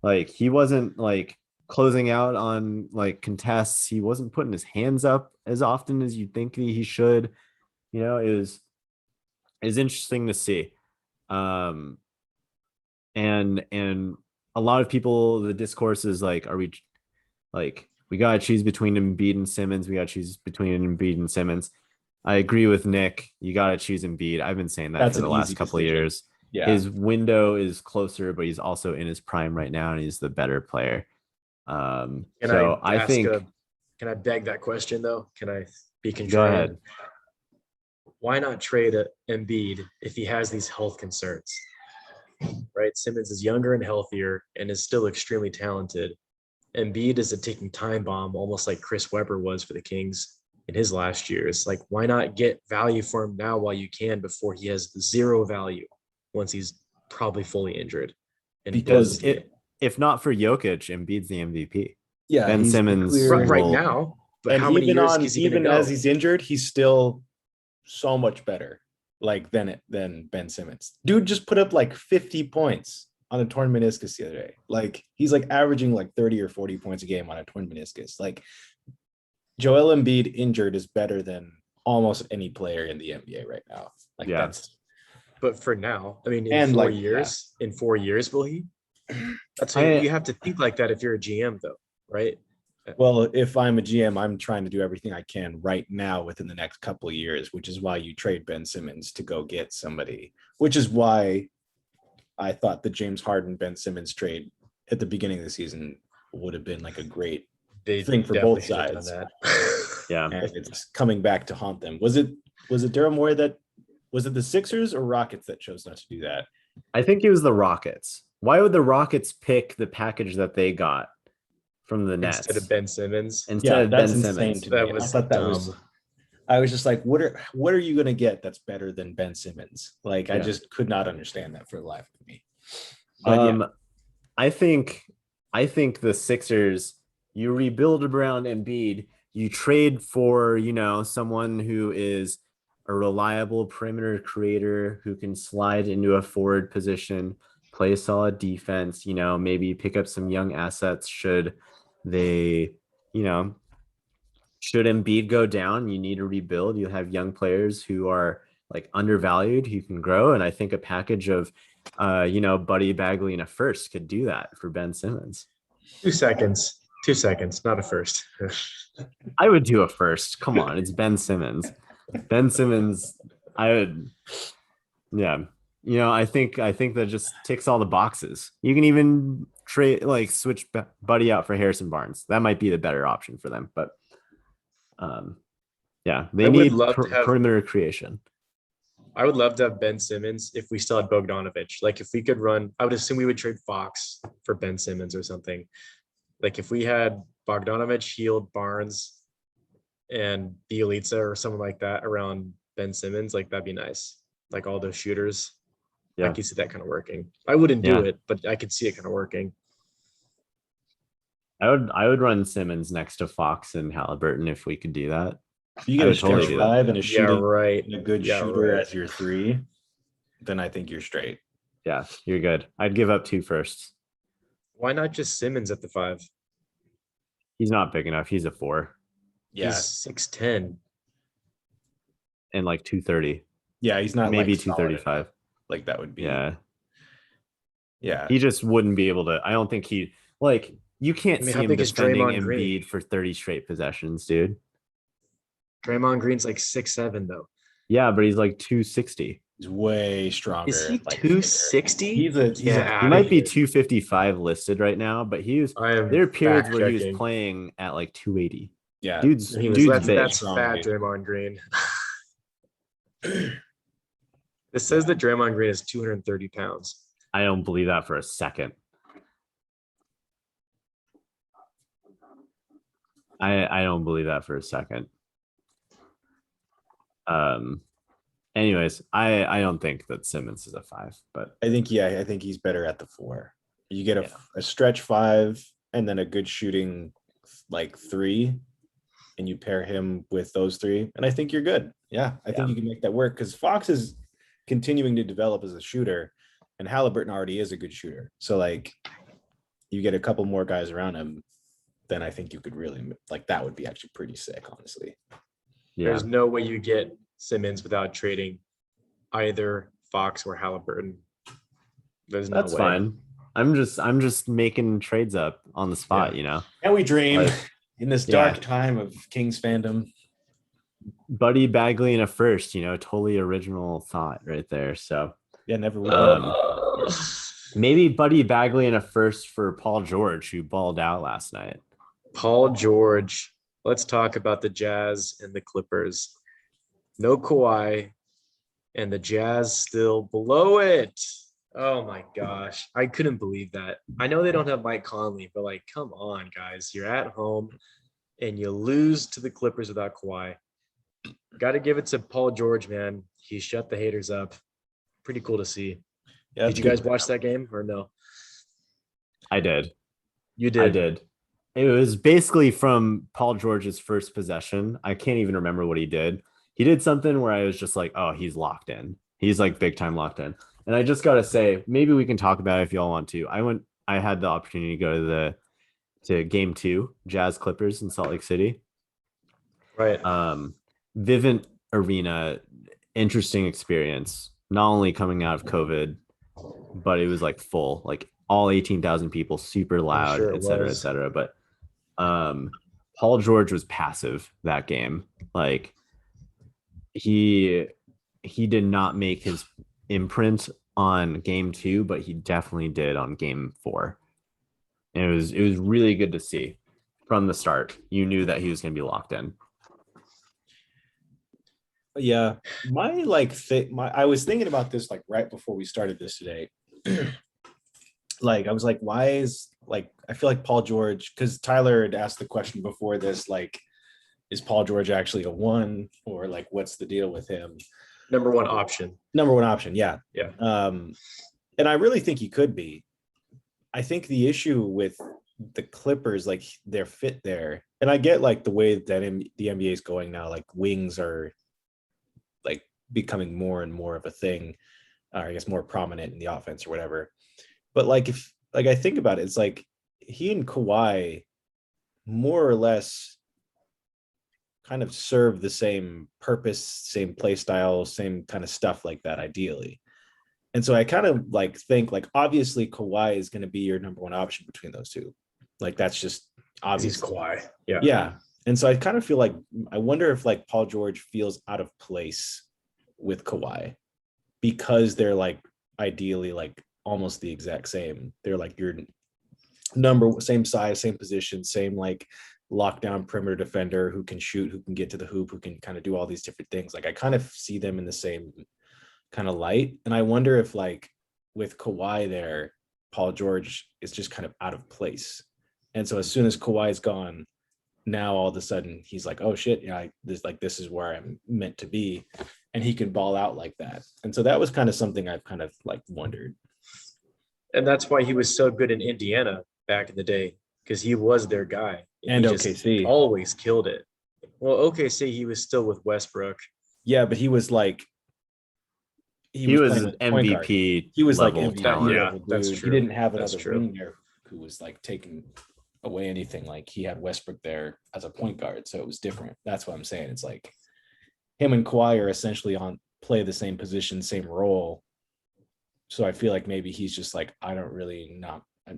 Like he wasn't like closing out on like contests. He wasn't putting his hands up as often as you'd think he should. it was interesting to see. And a lot of people, the discourse is like, are we like, we got to choose between Embiid and Simmons. We got to choose between Embiid and Simmons. I agree with Nick. You got to choose Embiid. I've been saying that for the last couple of years. Yeah. His window is closer, but he's also in his prime right now, and he's the better player. I think. Can I beg that question though? Can I be contrarian? Go ahead. Why not trade Embiid if he has these health concerns? Right, Simmons is younger and healthier and is still extremely talented. Embiid is a ticking time bomb, almost like Chris Webber was for the Kings in his last years. Like, why not get value for him now while you can before he has zero value once he's probably fully injured? And because if not for Jokic, Embiid's the MVP. Yeah, Ben Simmons right now. But and how many years is he even as he's injured, he's still so much better than Ben Simmons. Dude just put up like 50 points on a torn meniscus the other day. Like, he's like averaging like 30 or 40 points a game on a torn meniscus. Like, Joel Embiid injured is better than almost any player in the NBA right now. Like, that's. But for now, I mean, in 4 years, will he? That's why you have to think like that if you're a GM, though, right? Well, if I'm a GM, I'm trying to do everything I can right now within the next couple of years, which is why you trade Ben Simmons to go get somebody, which is why I thought the James Harden Ben Simmons trade at the beginning of the season would have been like a great thing for both sides. Yeah. And it's coming back to haunt them. Was it Daryl Morey was it the Sixers or Rockets that chose not to do that? I think it was the Rockets. Why would the Rockets pick the package that they got from the Nets instead of Ben Simmons? That's insane to me. I thought that was. I was just like, what are you going to get that's better than Ben Simmons? Like, I just could not understand that for the life of me. But I think the Sixers, you rebuild around Embiid, you trade for, someone who is a reliable perimeter creator who can slide into a forward position, play solid defense, maybe pick up some young assets should they, should Embiid go down, you need to rebuild. You have young players who are like undervalued, who can grow. And I think a package of, Buddy Bagley and a first could do that for Ben Simmons. 2 seconds, not a first. I would do a first. Come on, it's Ben Simmons. Ben Simmons, I would, I think that just ticks all the boxes. You can even switch Buddy out for Harrison Barnes. That might be the better option for them, but they need perimeter creation. I would love to have Ben Simmons if we still had Bogdanovich. Like, if we could run, I would assume we would trade Fox for Ben Simmons or something. Like, if we had Bogdanovich, Hield, Barnes, and Bielitsa or someone like that around Ben Simmons, like, that'd be nice. Like, all those shooters. I could see that kind of working. I wouldn't do it, but I could see it kind of working. I would run Simmons next to Fox and Halliburton if we could do that. If you get a stretch five and a shooting, and a good shooter as your 3, then I think you're straight. Yeah, you're good. I'd give up 2 firsts. Why not just Simmons at the 5? He's not big enough. He's a 4. Yeah, he's 6'10" and like 230. Yeah, he's not maybe 235. Like, that would be. Yeah. He just wouldn't be able to. I don't think he you can't see him defending Embiid for 30 straight possessions, dude. Draymond Green's like 6'7" though. Yeah, but he's like 260. He's way stronger. Is he 260? He might be 255 listed right now, but there are periods where he was playing at like 280. Yeah, dude's big. That's fat Draymond Green. This says that Draymond Green is 230 pounds. I don't believe that for a second. I don't believe that for a second. Anyways, I don't think that Simmons is a 5, but I think he's better at the 4. You get a stretch 5 and then a good shooting 3, and you pair him with those 3, and I think you're good. Yeah, I think you can make that work because Fox is continuing to develop as a shooter, and Halliburton already is a good shooter. So you get a couple more guys around him, then I think you could really that would be actually pretty sick, honestly. Yeah. There's no way you get Simmons without trading either Fox or Halliburton. There's no That's way. fine. I'm just making trades up on the spot, you know. And we dream Like, in this dark time of Kings fandom. Buddy Bagley in a first, you know, totally original thought right there. So yeah, never would. Maybe Buddy Bagley in a first for Paul George, who balled out last night. Paul George. Let's talk about the Jazz and the Clippers. No Kawhi, and the Jazz still below it. Oh my gosh. I couldn't believe that. I know they don't have Mike Conley, but like, come on, guys. You're at home and you lose to the Clippers without Kawhi. Got to give it to Paul George, man. He shut the haters up. Pretty cool to see. Yeah, did you guys watch that game or no? I did. You did? I did. It was basically from Paul George's first possession. I can't even remember what he did. He did something where I was just like, oh, he's locked in. He's like big time locked in. And I just got to say, maybe we can talk about it if y'all want to. I had the opportunity to go to game 2, Jazz Clippers in Salt Lake City. Right. Vivint Arena, interesting experience. Not only coming out of COVID, but it was like full, like all 18,000 people, super loud, sure et cetera, et cetera. But Paul George was passive that game. Like he did not make his imprint on game 2, but he definitely did on game 4. And it was really good to see from the start. You knew that he was going to be locked in. Yeah, I was thinking about this like right before we started this today. Like I was like, why is like I feel like Paul George, because Tyler had asked the question before this, like, is Paul George actually a 1, or like what's the deal with him? Number one option, yeah. And I really think he could be. I think the issue with the Clippers, like their fit there, and I get like the way that the NBA is going now, like wings are like becoming more and more of a thing, or I guess more prominent in the offense or whatever. But like if like I think about it, it's like he and Kawhi more or less kind of serve the same purpose, same play style, same kind of stuff like that ideally. And so I kind of like think like obviously Kawhi is going to be your number one option between those two. Like that's just obvious. He's Kawhi. Yeah. And so I kind of feel like I wonder if like Paul George feels out of place with Kawhi because they're like ideally like almost the exact same. They're like your same size, same position, same like lockdown perimeter defender who can shoot, who can get to the hoop, who can kind of do all these different things. Like I kind of see them in the same kind of light. And I wonder if like with Kawhi there, Paul George is just kind of out of place. And so as soon as Kawhi's gone, now all of a sudden he's like, oh shit, yeah, this is where I'm meant to be. And he can ball out like that. And so that was kind of something I've kind of like wondered. And that's why he was so good in Indiana back in the day, because he was their guy. And he OKC always killed it. Well, OKC, he was still with Westbrook. Yeah, but he was like he was an MVP. He was like level MVP talent. Yeah, level that's dude. true. He didn't have That's another true. wing there who was like taking away anything. Like he had Westbrook there as a point guard, so it was different. That's what I'm saying. It's like him and Kawhi are essentially play the same position, same role. So I feel like maybe he's just like,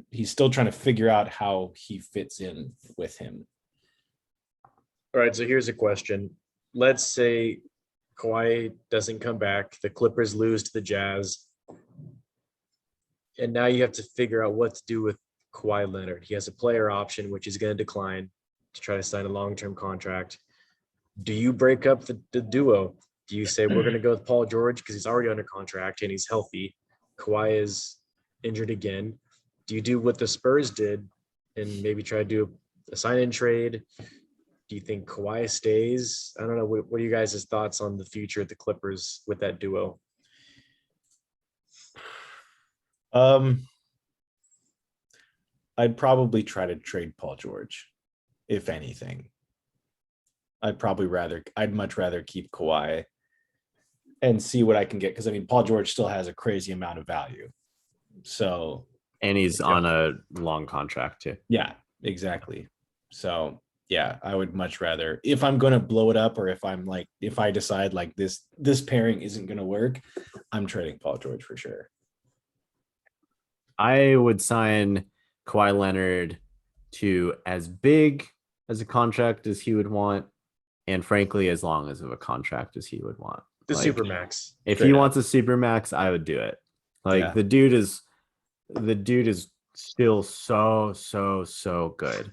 he's still trying to figure out how he fits in with him. All right, so here's a question. Let's say Kawhi doesn't come back, the Clippers lose to the Jazz, and now you have to figure out what to do with Kawhi Leonard. He has a player option, which is going to decline to try to sign a long-term contract. Do you break up the duo? Do you say we're going to go with Paul George because he's already under contract and he's healthy? Kawhi is injured again. Do you do what the Spurs did and maybe try to do a sign-in trade? Do you think Kawhi stays? I don't know. What are you guys' thoughts on the future of the Clippers with that duo? I'd probably try to trade Paul George, if anything. I'd much rather keep Kawhi and see what I can get. Because I mean, Paul George still has a crazy amount of value. So, and he's on a long contract too. Yeah, exactly. So Yeah, I would much rather, if I'm going to blow it up, or if I decide like this pairing isn't going to work, I'm trading Paul George for sure. I would sign Kawhi Leonard to as big as a contract as he would want, and frankly, as long as of a contract as he would want. The Supermax. If he wants a Supermax, I would do it. The dude is still so good.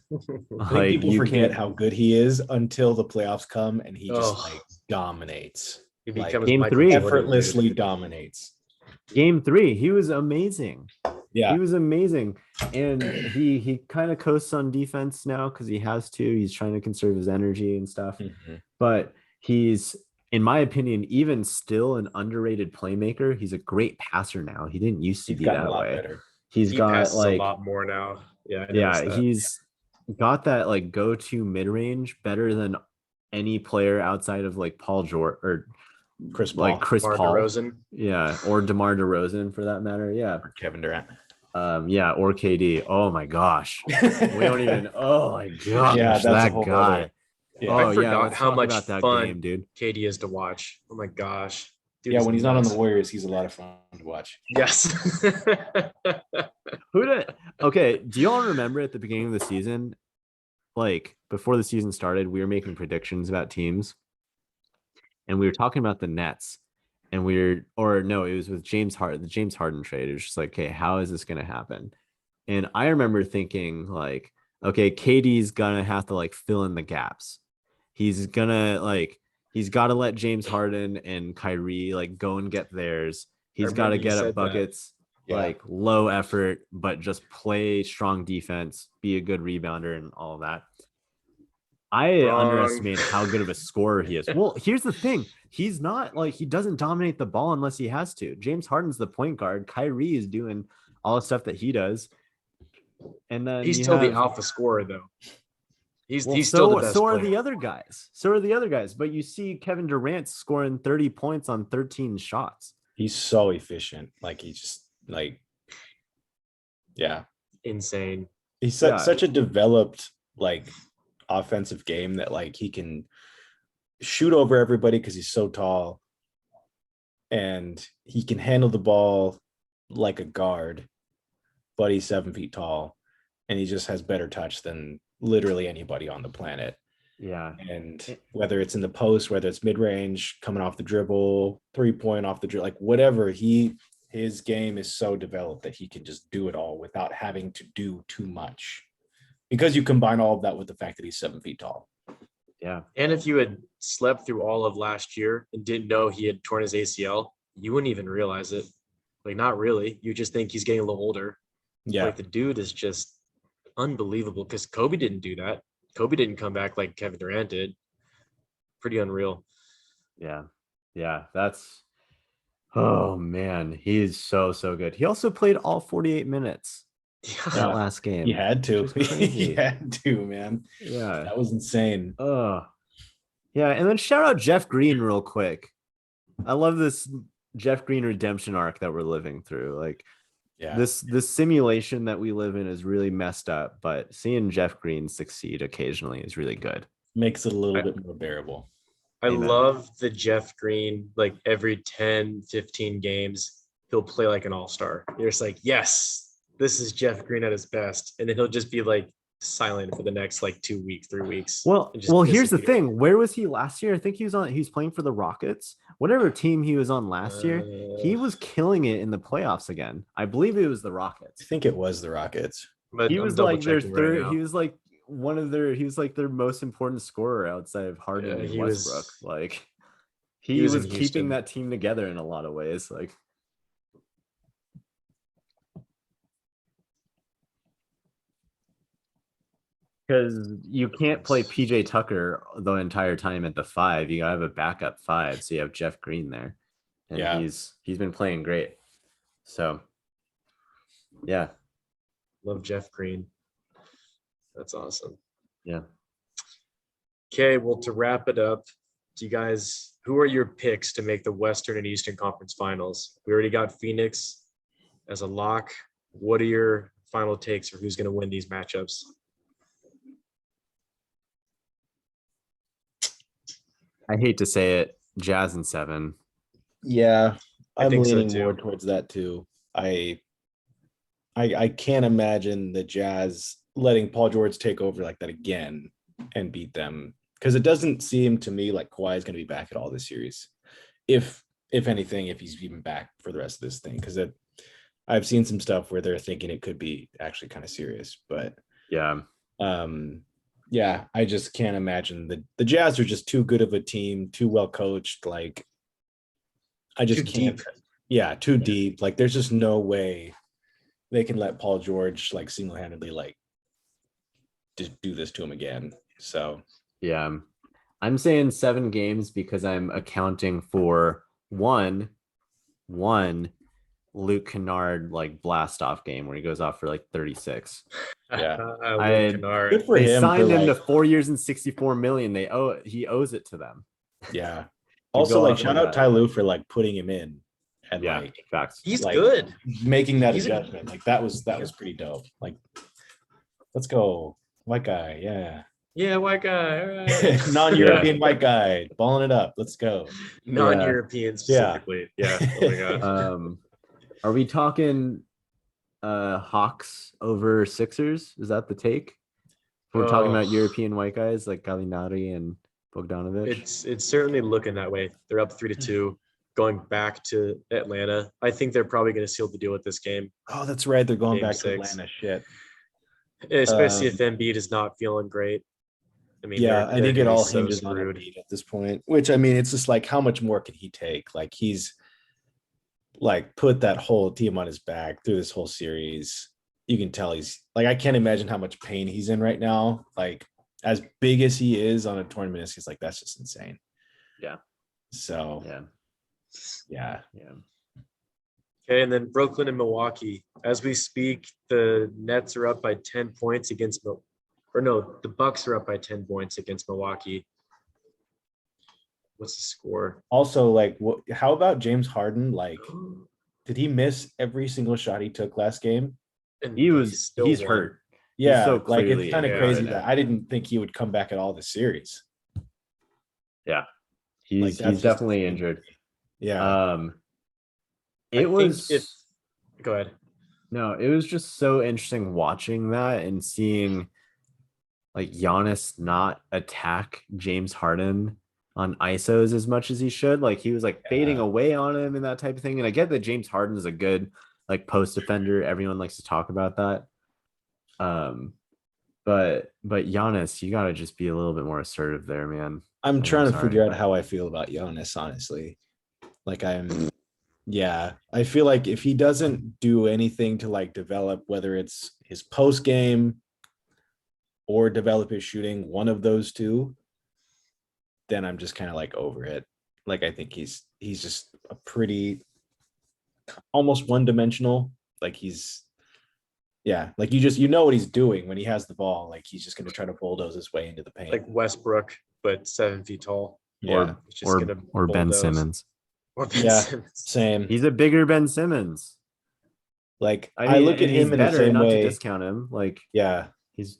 I think people forget how good he is until the playoffs come and he just dominates. He becomes Game 3 effortlessly dominates. Game 3, he was amazing. Yeah, he was amazing, and he kind of coasts on defense now because he has to. He's trying to conserve his energy and stuff. Mm-hmm. But he's, in my opinion, even still an underrated playmaker. He's a great passer now. He didn't used to be that way. Better. He got a lot more now. He's got that go-to mid-range better than any player outside of Paul George or Chris Paul. Chris DeMar Paul. DeRozan. Yeah, or DeMar DeRozan for that matter. Yeah. Or Kevin Durant. Or KD. Oh my gosh. We don't even. Oh my gosh. Yeah, that's that a whole guy. other. Yeah. I forgot how much that fun game, dude. KD is to watch. Oh my gosh. Dude, when he's not on the Warriors, he's a lot of fun to watch. Yes. Okay, do y'all remember at the beginning of the season, before the season started, we were making predictions about teams, and we were talking about the Nets, and it was with James Harden, the James Harden trade. It was just okay, how is this going to happen? And I remember thinking okay, KD's gonna have to fill in the gaps. He's gonna he's got to let James Harden and Kyrie go and get theirs. He's got to get up buckets, low effort, but just play strong defense, be a good rebounder, and all of that. I underestimate how good of a scorer he is. Well, here's the thing. He's not he doesn't dominate the ball unless he has to. James Harden's the point guard. Kyrie is doing all the stuff that he does. And then he's still the alpha scorer though. He's still the best so player. are the other guys. But you see Kevin Durant scoring 30 points on 13 shots. He's so efficient. He's just insane. He's such a developed offensive game that he can shoot over everybody because he's so tall, and he can handle the ball like a guard, but he's 7 feet tall, and he just has better touch than literally anybody on the planet. Yeah. And whether it's in the post, whether it's mid-range, coming off the dribble, 3-point off the dribble, whatever, his game is so developed that he can just do it all without having to do too much, because you combine all of that with the fact that he's 7 feet tall. Yeah. And if you had slept through all of last year and didn't know he had torn his ACL, you wouldn't even realize it. Not really. You just think he's getting a little older. Yeah. The dude is just unbelievable, because Kobe didn't do that. Kobe didn't come back like Kevin Durant did. Pretty unreal. Yeah. Yeah. Oh man, he is so good. He also played all 48 minutes that last game. He had to. He had to, man. Yeah. That was insane. Yeah. And then shout out Jeff Green real quick. I love this Jeff Green redemption arc that we're living through. This simulation that we live in is really messed up, but seeing Jeff Green succeed occasionally is really good. Makes it a little bit more bearable. I love the Jeff Green, every 10, 15 games, he'll play like an all-star. You're just yes, this is Jeff Green at his best. And then he'll just be silent for the next 2 weeks, 3 weeks. Well, here's the thing. Where was he last year? I think he was playing for the Rockets. Whatever team he was on last year, he was killing it in the playoffs again. I believe it was the Rockets. I think it was the Rockets. But he was their third. He was one of their. He was their most important scorer outside of Harden and Westbrook. He was keeping that team together in a lot of ways. Because you can't play PJ Tucker the entire time at the 5. You gotta have a backup 5, so you have Jeff Green there, and he's been playing great. So, yeah, love Jeff Green. That's awesome. Yeah. Okay, well, to wrap it up, who are your picks to make the Western and Eastern Conference Finals? We already got Phoenix as a lock. What are your final takes for who's going to win these matchups? I hate to say it, Jazz in 7. Yeah, I'm think so, leaning too. more towards that too. I can't imagine the Jazz letting Paul George take over like that again and beat them, because it doesn't seem to me like Kawhi is going to be back at all this series. If anything, if he's even back for the rest of this thing, because I've seen some stuff where they're thinking it could be actually kind of serious, but Yeah. Yeah, I just can't imagine the Jazz are just too good of a team, too well coached. Like, I just Too can't. deep. Yeah, too deep. Like, there's just no way they can let Paul George like single-handedly like just do this to him again. So Yeah. I'm saying 7 games because I'm accounting for one Luke Kennard like blast off game where he goes off for like 36. Yeah. Luke Kennard. Good for They him. signed him like, to 4 years and 64 million. He owes it to them. Yeah. To Also, go like, off shout on out that. Ty Lue for like putting him in and Yeah, like facts. He's like, good. making that He's adjustment. Like, that was pretty dope. Like, let's go, white guy. Yeah. Yeah, white guy. All right. Non-European white guy, balling it up. Let's go. Non-European specifically. Yeah. Oh my god. Are we talking Hawks over Sixers? Is that the take? We're talking about European white guys like Gallinari and Bogdanovic. It's certainly looking that way. They're up 3-2, going back to Atlanta. I think they're probably going to seal the deal with this game. Oh, that's right. They're going Game back 6. to Atlanta. Shit. Especially if Embiid is not feeling great. I mean, Yeah, I think it all so hinges on screwed. Embiid at this point. Which, I mean, it's just like, how much more can he take? Like, he's like put that whole team on his back through this whole series. You can tell he's like, I can't imagine how much pain he's in right now. Like, as big as he is on a tournament, he's like, that's just insane. Yeah. So yeah. Okay, and then Brooklyn and Milwaukee. As we speak, the Nets are up by 10 points against the Bucks are up by 10 points against Milwaukee. What's the score? Also, like, how about James Harden? Like, did he miss every single shot he took last game? And he's hurt. Yeah, so like, it's clearly kind of hurt crazy right that now. I didn't think he would come back at all this series. Yeah. Like, He's that's definitely just injured. Yeah. Go ahead. No, it was just so interesting watching that and seeing like Giannis not attack James Harden on ISOs as much as he should. Like, he was like fading away on him and that type of thing. And I get that James Harden is a good like post defender. Everyone likes to talk about that. But Giannis, you gotta just be a little bit more assertive there, man. I'm trying to figure out how I feel about Giannis, honestly. Like, I feel like if he doesn't do anything to like develop, whether it's his post game or develop his shooting, one of those two, then I'm just kind of like over it. Like, I think he's just a pretty almost one-dimensional. Like, like, you know what he's doing when he has the ball. Like, he's just going to try to bulldoze his way into the paint. Like Westbrook, but 7 feet tall. Or Ben Simmons. Or Ben Simmons. Same. He's a bigger Ben Simmons. Like, I look at him in the same way. Not to discount him. Like, he's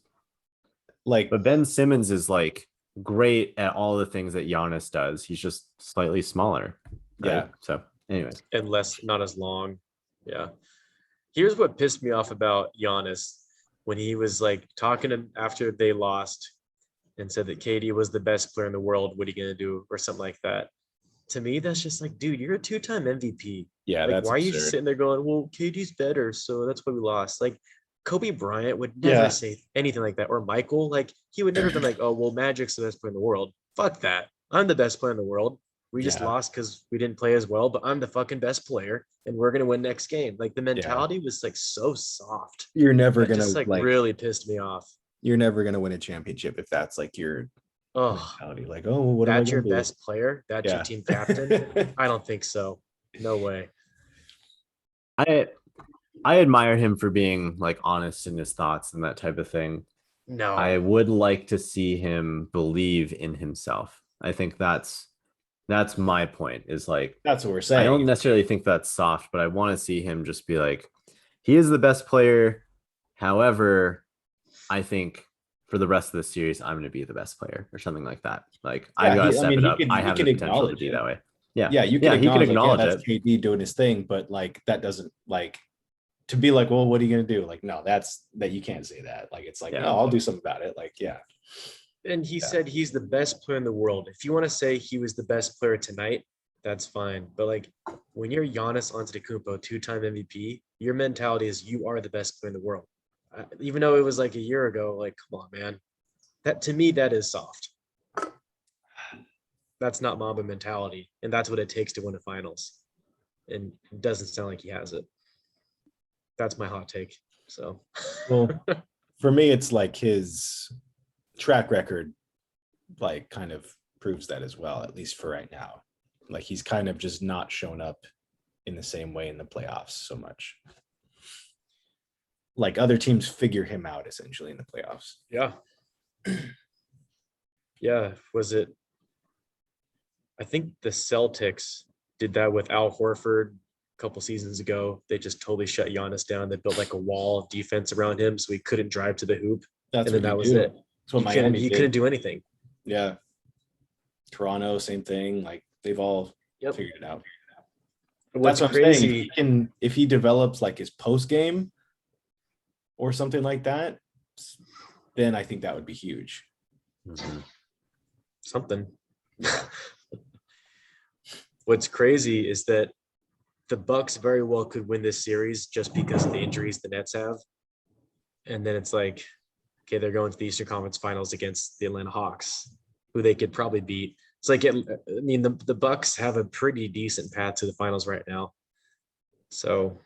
like, but Ben Simmons is like great at all the things that Giannis does. He's just slightly smaller. Right? Yeah. So, anyways, and not as long. Yeah. Here's what pissed me off about Giannis when he was like talking to after they lost and said that KD was the best player in the world. What are you gonna do, or something like that? To me, that's just like, dude, you're a 2-time MVP. Yeah, like, that's why are you absurd. just sitting there going, well, KD's better, so that's why we lost? Like, Kobe Bryant would never say anything like that. Or Michael, like, he would never have been like, oh, well, Magic's the best player in the world. Fuck that. I'm the best player in the world. We just lost because we didn't play as well, but I'm the fucking best player, and we're gonna win next game. Like, the mentality was like so soft. You're never gonna just like really pissed me off. You're never gonna win a championship if that's like your mentality. Like, oh, what am I that's your gonna do? best player? That's your team captain? I don't think so. No way. I admire him for being like honest in his thoughts and that type of thing. No, I would like to see him believe in himself. I think that's my point, is like, that's what we're saying. I don't necessarily think that's soft, but I want to see him just be like, he is the best player. However, I think for the rest of the series, I'm going to be the best player or something like that. Like Yeah, I got to step it up. He I have can the potential to acknowledge be it. that way. Yeah. Yeah, you can he can acknowledge acknowledge that's KD doing his thing, but like that doesn't like to be like, well, what are you gonna do? Like, no, that you can't say that. Like, it's like, no, I'll do something about it. Like, yeah. And he said he's the best player in the world. If you want to say he was the best player tonight, that's fine. But like when you're Giannis Antetokounmpo, 2-time MVP, your mentality is you are the best player in the world. Even though it was like a year ago, like, come on, man. That to me, that is soft. That's not Mamba mentality. And that's what it takes to win a finals. And it doesn't sound like he has it. That's my hot take. So, well, for me, it's like his track record, like kind of proves that as well, at least for right now. Like he's kind of just not shown up in the same way in the playoffs so much. Like other teams figure him out essentially in the playoffs. Yeah. Yeah. Was it? I think the Celtics did that with Al Horford a couple seasons ago. They just totally shut Giannis down. They built like a wall of defense around him so he couldn't drive to the hoop. That's and then that was it. That's what Miami he did. couldn't do anything. Yeah. Toronto, same thing. Like they've all figured it out. What's That's what crazy. I'm saying. If he develops like his post game or something like that, then I think that would be huge. Mm-hmm. Something. What's crazy is that the Bucks very well could win this series just because of the injuries the Nets have. And then it's like, okay, they're going to the Eastern Conference Finals against the Atlanta Hawks, who they could probably beat. It's like, the Bucks have a pretty decent path to the finals right now. So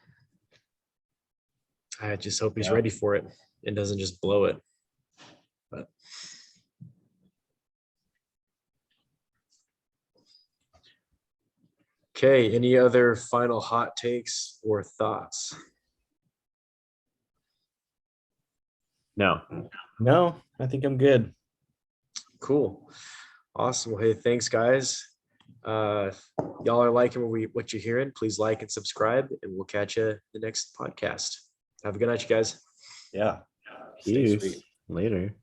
I just hope he's ready for it and doesn't just blow it. But okay, any other final hot takes or thoughts? No, I think I'm good. Cool. Awesome. Well, hey, thanks, guys. If y'all are liking what you're hearing, please like and subscribe, and we'll catch you the next podcast. Have a good night, you guys. Yeah. peace. Later.